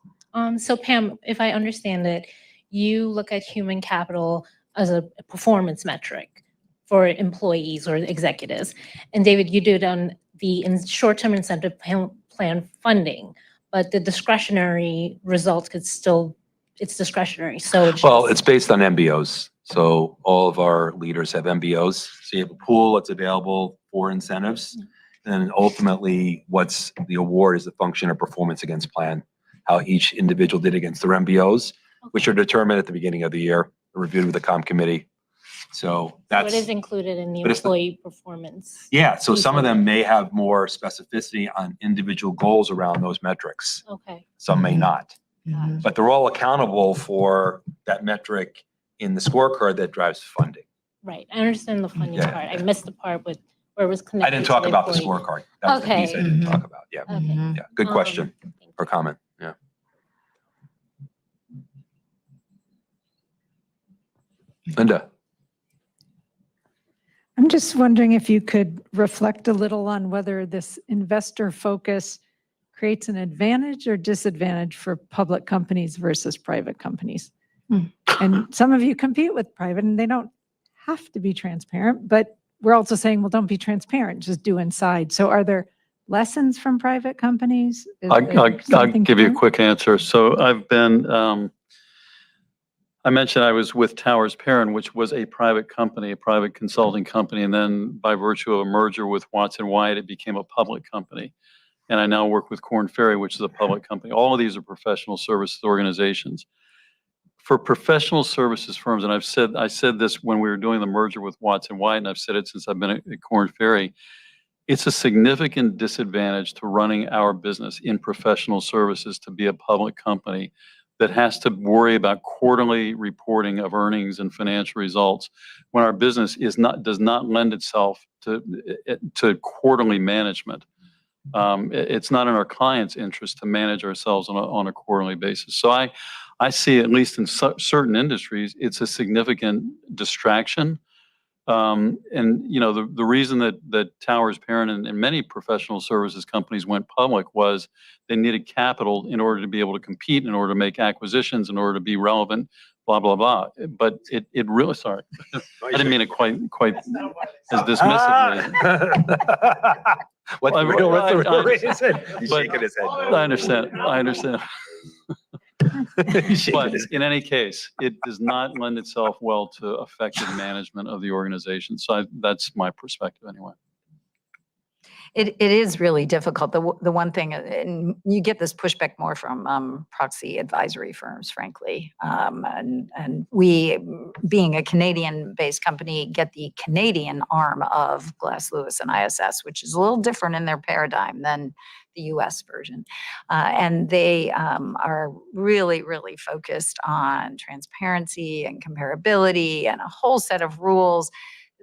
So Pam, if I understand it, you look at human capital as a performance metric for employees or executives. And David, you do it on the short-term incentive plan funding, but the discretionary results could still, it's discretionary. So it's Well, just- it's based on MBOs. So all of our leaders have MBOs. So you have a pool that's available for incentives. And ultimately, what's the award is a function of performance against plan, how each individual did against their MBOs, which are determined at the beginning of the year, reviewed with the comp committee. So So that's, it is included in the but it's the- employee performance. yeah, so some of them incentive. may have more specificity on individual goals around those metrics. Okay. Some may not. Mm-hmm. But they're all accountable for that metric in the scorecard that drives funding. Right. I understand the funding Yeah. part. I missed the part with where it was connected. I didn't to talk about the employee. scorecard. That was the piece I Okay. didn't talk about. Yeah, Okay. Mm-hmm. yeah. Good question Thank you. or comment. Yeah. Linda. I'm just wondering if you could reflect a little on whether this investor focus creates an advantage or disadvantage for public companies versus private companies. And some of you compete with private and they don't have to be transparent, but we're also saying, well, don't be transparent, just do inside. So are there lessons from private companies? Is I'll there something give you a different? quick answer. So I've been, I mentioned I was with Towers Perrin, which was a private company, a private consulting company. And then by virtue of a merger with Watson Wyatt, it became a public company. And I now work with Korn Ferry, which is a public company. All of these are professional services organizations. For professional services firms, and I said this when we were doing the merger with Watson Wyatt, and I've said it since I've been at Korn Ferry, it's a significant disadvantage to running our business in professional services to be a public company that has to worry about quarterly reporting of earnings and financial results when our business does not lend itself to quarterly management. It's not in our clients' interest to manage ourselves on a quarterly basis. So I see, at least in certain industries, it's a significant distraction. And the reason that Towers Perrin and many professional services companies went public was they needed capital in order to be able to compete, in order to make acquisitions, in order to be relevant, blah, blah, blah. But it really, sorry, I didn't mean it quite as dismissively. What's the real reason? He's but- shaking his head. I understand. But in any case, it does not lend itself well to effective management of the organization. So that's my perspective anyway. It is really difficult. The one thing, and you get this pushback more from proxy advisory firms, frankly. And we, being a Canadian-based company, get the Canadian arm of Glass Lewis and ISS, which is a little different in their paradigm than the US version. And they are really, really focused on transparency and comparability and a whole set of rules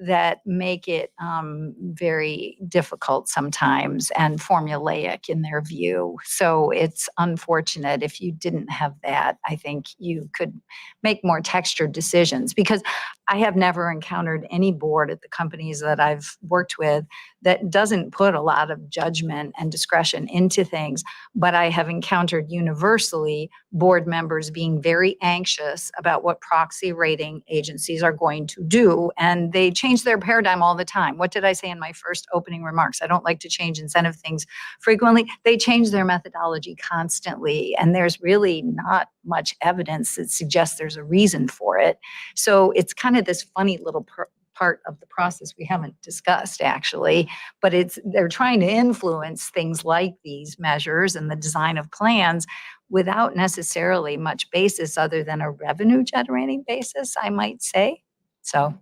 that make it very difficult sometimes and formulaic in their view. So it's unfortunate if you didn't have that. I think you could make more textured decisions, because I have never encountered any board at the companies that I've worked with that doesn't put a lot of judgment and discretion into things. But I have encountered universally board members being very anxious about what proxy rating agencies are going to do. And they change their paradigm all the time. What did I say in my first opening remarks? I don't like to change incentive things frequently. They change their methodology constantly. And there's really not much evidence that suggests there's a reason for it. So it's kind of this funny little part of the process we haven't discussed actually, but they're trying to influence things like these measures and the design of plans without necessarily much basis other than a revenue generating basis, I might say. So.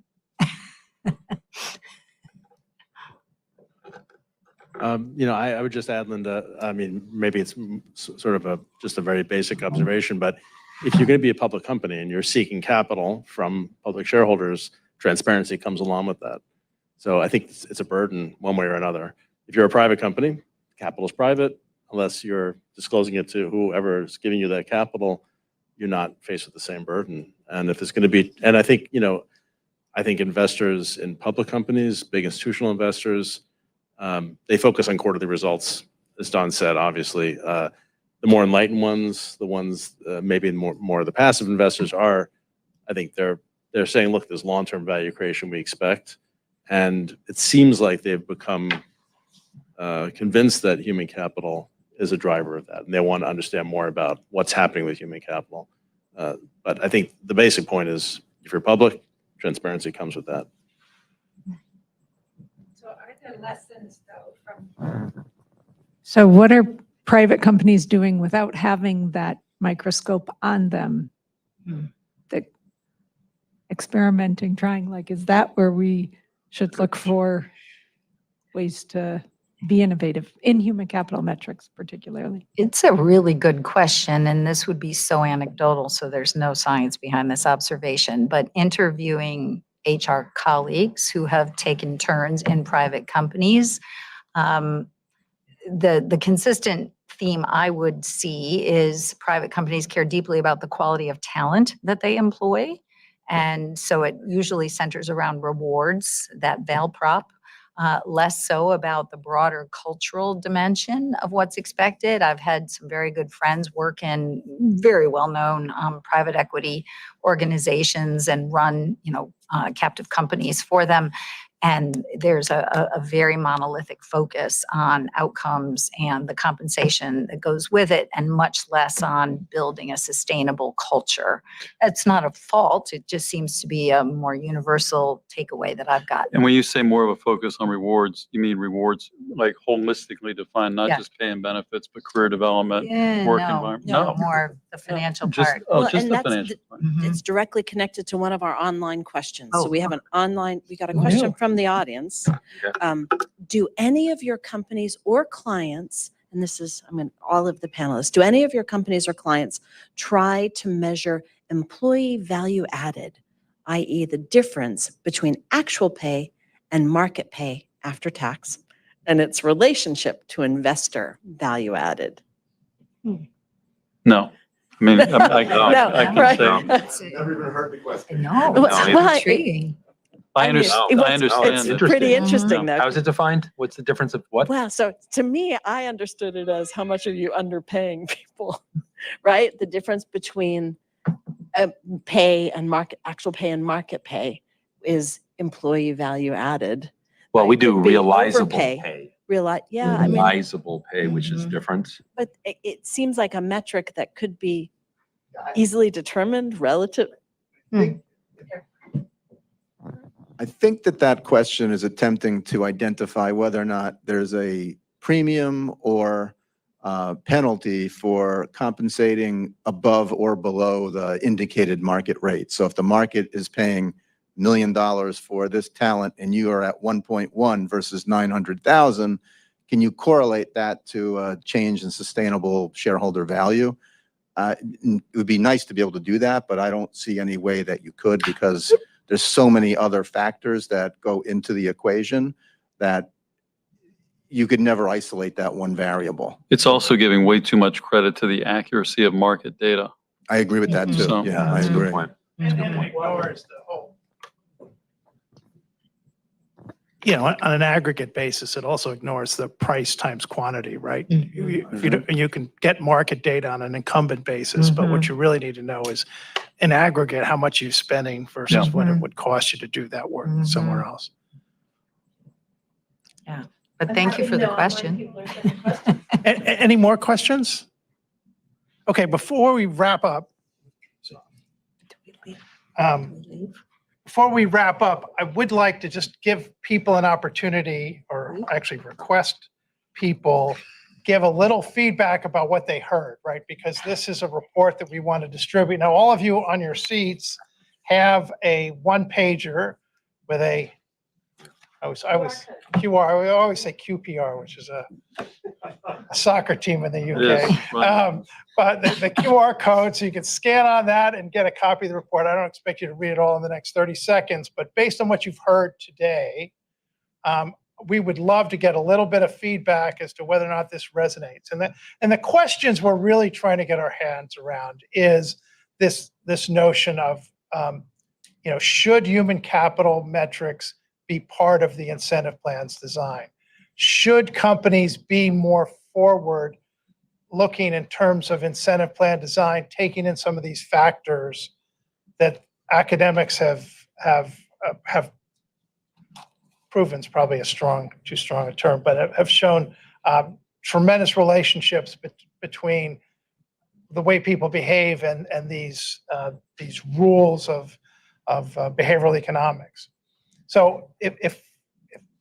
I would just add, Linda, I mean, maybe it's sort of just a very basic observation, but if you're going to be a public company and you're seeking capital from public shareholders, transparency comes along with that. So I think it's a burden one way or another. If you're a private company, capital is private. Unless you're disclosing it to whoever is giving you that capital, you're not faced with the same burden. And if it's going to be, and I think, I think investors in public companies, big institutional investors, they focus on quarterly results, as Don said, obviously. The more enlightened ones, the ones maybe more of the passive investors are, I think they're saying, look, there's long-term value creation we expect. And it seems like they've become convinced that human capital is a driver of that. And they want to understand more about what's happening with human capital. But I think the basic point is, if you're public, transparency comes with that. So are there lessons though from? So what are private companies doing without having that microscope on them? The experimenting, trying, like, is that where we should look for ways to be innovative in human capital metrics particularly? It's a really good question, and this would be so anecdotal, so there's no science behind this observation. But interviewing HR colleagues who have taken turns in private companies, the consistent theme I would see is private companies care deeply about the quality of talent that they employ. And so it usually centers around rewards, that val prop. Less so about the broader cultural dimension of what's expected. I've had some very good friends work in very well-known private equity organizations and run, captive companies for them. And there's a very monolithic focus on outcomes and the compensation that goes with it, and much less on building a sustainable culture. It's not a fault. It just seems to be a more universal takeaway that I've gotten. And when you say more of a focus on rewards, you mean rewards like holistically defined, not Yeah. just pay and benefits, but career development, Yeah, work no, environment? no, more the financial Just, part. oh, Well, just and the that's financial part. It's directly connected to one of our online questions. So Oh, we have we got a question from the audience. Okay. Do any of your companies or clients, and this is, all of the panelists, do any of your companies or clients try to measure employee value added, i.e. the difference between actual pay and market pay after tax, and its relationship to investor value added? No. I mean, I No, can right. say, Never even heard the question. No, Well, it's well, intriguing. I It's understand. that. pretty interesting though. How is it defined? What's the difference of what? Well, so to me, I understood it as how much are you underpaying people, right? The difference between pay and actual pay and market pay is employee value added. Well, Right, we do could be realizable overpay. pay. Yeah, I mean, Realizable pay, which is different. but it seems like a metric that could be easily determined relative. I think that question is attempting to identify whether or not there's a premium or penalty for compensating above or below the indicated market rate. So if the market is paying $1 million for this talent and you are at 1.1 versus 900,000, can you correlate that to a change in sustainable shareholder value? It would be nice to be able to do that, but I don't see any way that you could, because there's so many other factors that go into the equation that you could never isolate that one variable. It's also giving way too much credit to the accuracy of market data. I agree with that too. So- Yeah, I That's a good agree. point. And it ignores the whole. On an aggregate basis, it also ignores the price times quantity, right? You can get market data on an incumbent basis, but what you really need to know is in aggregate, how much you're spending versus what it would cost you to do that work somewhere else. Yeah, but thank you for the question. Any more questions? Okay, before we wrap up, I would like to just give people an opportunity, or actually request people give a little feedback about what they heard, right? Because this is a report that we want to distribute. Now, all of you on your seats have a one-pager with I was QR. We always say QPR, which is a soccer team in the UK. Yes, right. But the QR code, so you can scan on that and get a copy of the report. I don't expect you to read it all in the next 30 seconds, but based on what you've heard today, we would love to get a little bit of feedback as to whether or not this resonates. And the questions we're really trying to get our hands around is this notion of should human capital metrics be part of the incentive plan's design? Should companies be more forward looking in terms of incentive plan design, taking in some of these factors that academics have proven is probably too strong a term, but have shown tremendous relationships between the way people behave and these rules of behavioral economics. So if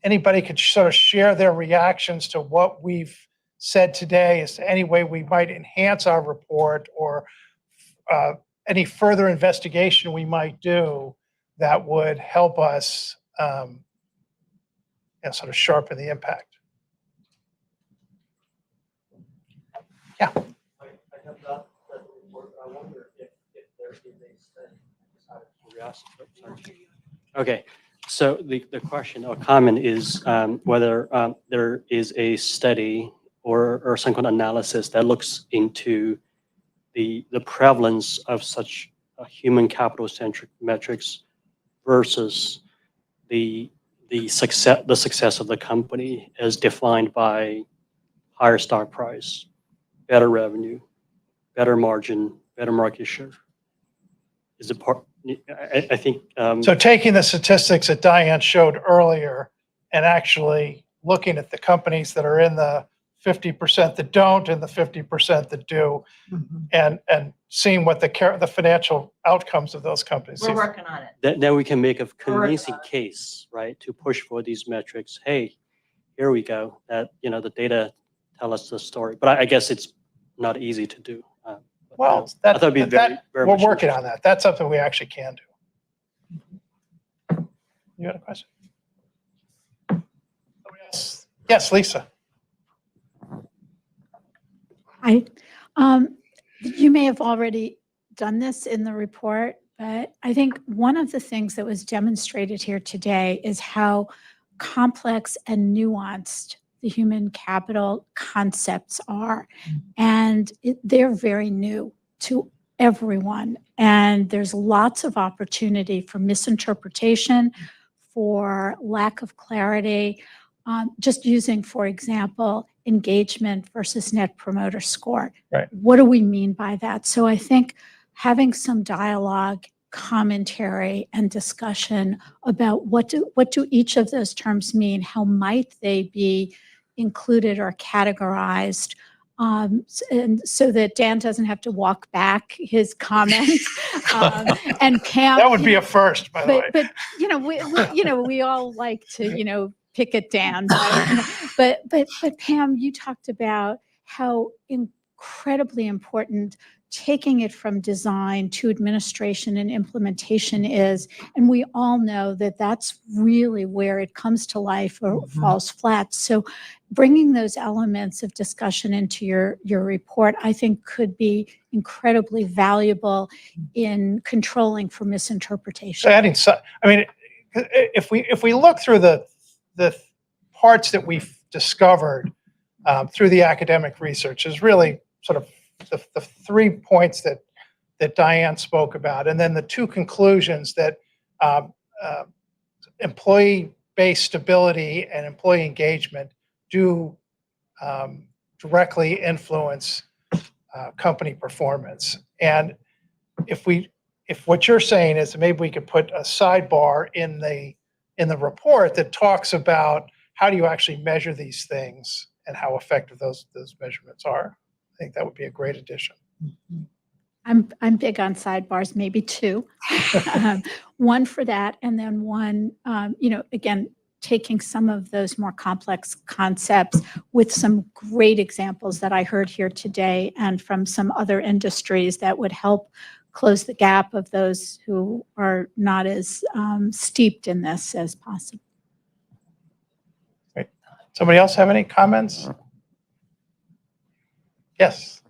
anybody could sort of share their reactions to what we've said today as to any way we might enhance our report or any further investigation we might do that would help us sort of sharpen the impact. Yeah. I have not read the report, but I wonder if there is a study, just out of curiosity. Sorry. Okay, so the question or comment is whether there is a study or some kind of analysis that looks into the prevalence of such human capital centric metrics versus the success of the company as defined by higher stock price, better revenue, better margin, better market share. Is it part? I think. So taking the statistics that Diane showed earlier and actually looking at the companies that are in the 50% that don't and the 50% that do, and seeing what the financial outcomes of those companies. We're working on it. Then we can make a convincing case, right, to push for these metrics. Hey, here we go. That the data tell us the story. But I guess it's not easy to do. Well, I thought it'd be very we're much working on interesting. that. That's something we actually can do. You had a question? Yes, yes, Lisa. You may have already done this in the report, but I think one of the things that was demonstrated here today is how complex and nuanced the human capital concepts are. And they're very new to everyone. And there's lots of opportunity for misinterpretation, for lack of clarity. Just using, for example, engagement versus net promoter score. Right. What do we mean by that? So I think having some dialogue, commentary, and discussion about what do each of those terms mean? How might they be included or categorized? And so that Dan doesn't have to walk back his comments. And Pam, That would be a first, by the way. but we all like to pick it down. But Pam, you talked about how incredibly important taking it from design to administration and implementation is, and we all know that that's really where it comes to life or falls flat. So bringing those elements of discussion into your report, I think could be incredibly valuable in controlling for misinterpretation. So if we look through the parts that we've discovered through the academic research, is really sort of the 3 points that Diane spoke about, and then the 2 conclusions that employee-based stability and employee engagement do directly influence company performance. And if what you're saying is maybe we could put a sidebar in the report that talks about how do you actually measure these things and how effective those measurements are. I think that would be a great addition. I'm big on sidebars, maybe 2. One for that, and then one, again, taking some of those more complex concepts with some great examples that I heard here today and from some other industries that would help close the gap of those who are not as steeped in this as possible. Great. Somebody else have any comments? Yes.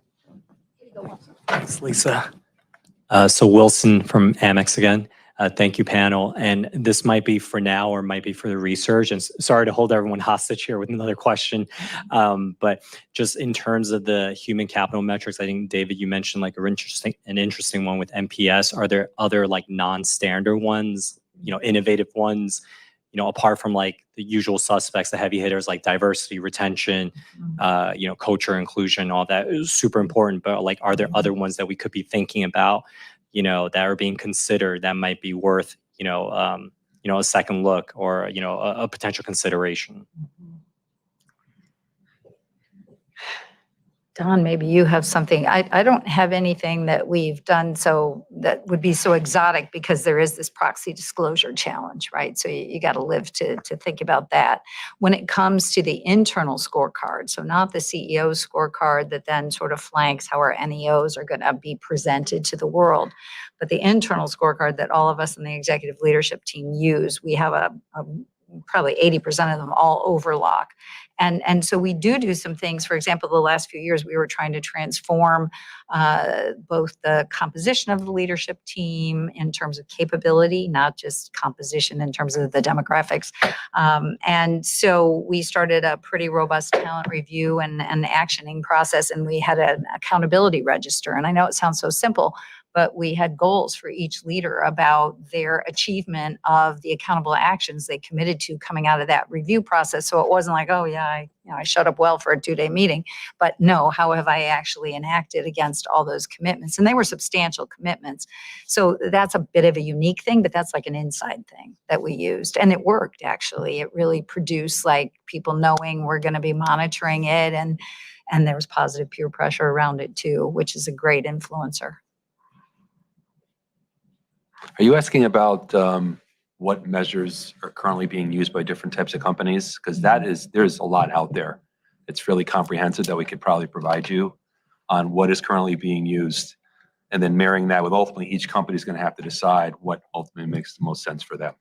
Thanks, Lisa. So Wilson from Amex again. Thank you, panel. And this might be for now or might be for the research. And sorry to hold everyone hostage here with another question. But just in terms of the human capital metrics, I think, David, you mentioned like an interesting one with NPS. Are there other like non-standard ones, innovative ones, apart from like the usual suspects, the heavy hitters like diversity, retention, culture, inclusion, all that is super important. But like, are there other ones that we could be thinking about, that are being considered that might be worth, a second look or, a potential consideration? Don, maybe you have something. I don't have anything that we've done so that would be so exotic because there is this proxy disclosure challenge, right? So you got to live to think about that. When it comes to the internal scorecard, so not the CEO scorecard that then sort of flanks how our NEOs are going to be presented to the world, but the internal scorecard that all of us in the executive leadership team use, we have a probably 80% of them all overlock. And so we do some things. For example, the last few years, we were trying to transform both the composition of the leadership team in terms of capability, not just composition in terms of the demographics. And so we started a pretty robust talent review and actioning process, and we had an accountability register. And I know it sounds so simple, but we had goals for each leader about their achievement of the accountable actions they committed to coming out of that review process. So it wasn't like, oh yeah, I showed up well for a 2-day meeting, but no, how have I actually enacted against all those commitments? And they were substantial commitments. So that's a bit of a unique thing, but that's like an inside thing that we used. And it worked, actually. It really produced like people knowing we're going to be monitoring it. And there was positive peer pressure around it too, which is a great influencer. Are you asking about what measures are currently being used by different types of companies? Because there's a lot out there. It's really comprehensive that we could probably provide you on what is currently being used. And then marrying that with ultimately each company is going to have to decide what ultimately makes the most sense for them.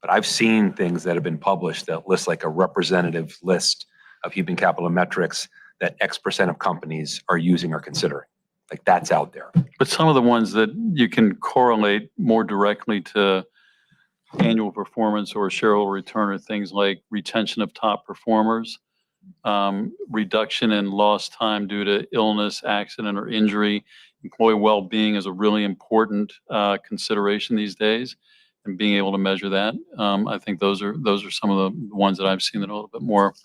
But I've seen things that have been published that list like a representative list of human capital metrics that X% of companies are using or considering. Like that's out there. But some of the ones that you can correlate more directly to annual performance or shareholder return are things like retention of top performers, reduction in lost time due to illness, accident, or injury. Employee well-being is a really important consideration these days, and being able to measure that. I think those are some of the ones that I've seen that are a little bit more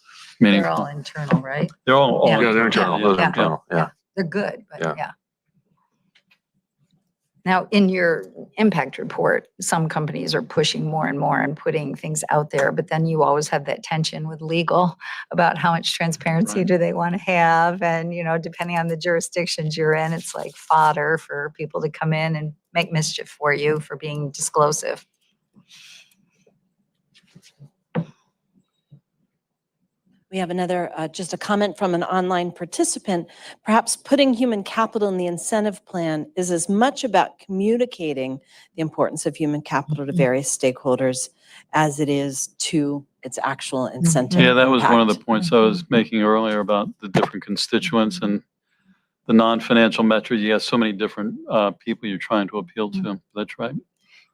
meaningful. They're all internal, right? They're all Yeah, they're internal. Those are Yeah. internal. Yeah. They're good, but Yeah. yeah. Now, in your impact report, some companies are pushing more and more and putting things out there, but then you always have that tension with legal about how much transparency Right. do they want to have? And, depending on the jurisdictions you're in, it's like fodder for people to come in and make mischief for you for being disclosive. We have another, just a comment from an online participant. Perhaps putting human capital in the incentive plan is as much about communicating the importance of human capital to various stakeholders as it is to its actual incentive. Yeah, that was one of the impact. points I was making earlier about the different constituents and the non-financial metrics. You have so many different people you're trying to appeal to. That's right.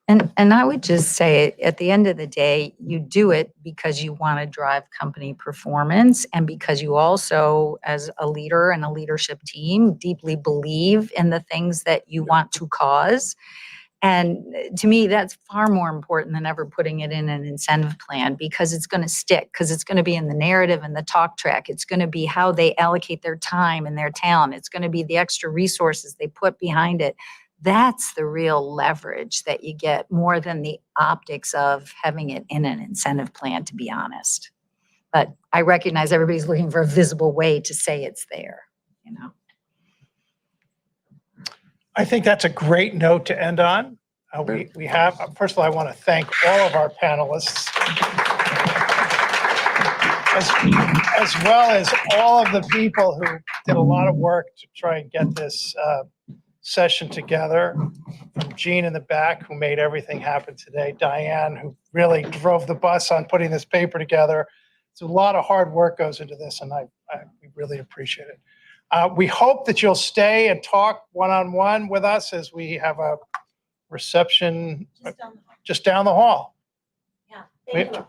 And I would just say, at the end of the day, you do it because you want to drive company performance and because you also, as a leader and a leadership team, deeply believe in the things that you want to cause. And to me, that's far more important than ever putting it in an incentive plan, because it's going to stick, because it's going to be in the narrative and the talk track. It's going to be how they allocate their time and their talent. It's going to be the extra resources they put behind it. That's the real leverage that you get, more than the optics of having it in an incentive plan, to be honest. But I recognize everybody's looking for a visible way to say it's there, I think that's a great note to end on. We have, first of all, I want to thank all of our panelists, as well as all of the people who did a lot of work to try and get this session together. From Jean in the back, who made everything happen today, Diane, who really drove the bus on putting this paper together. It's a lot of hard work goes into this, and we really appreciate it. We hope that you'll stay and talk one-on-one with us as we have a reception Just down the hall. just down the hall. Yeah. We Thank you.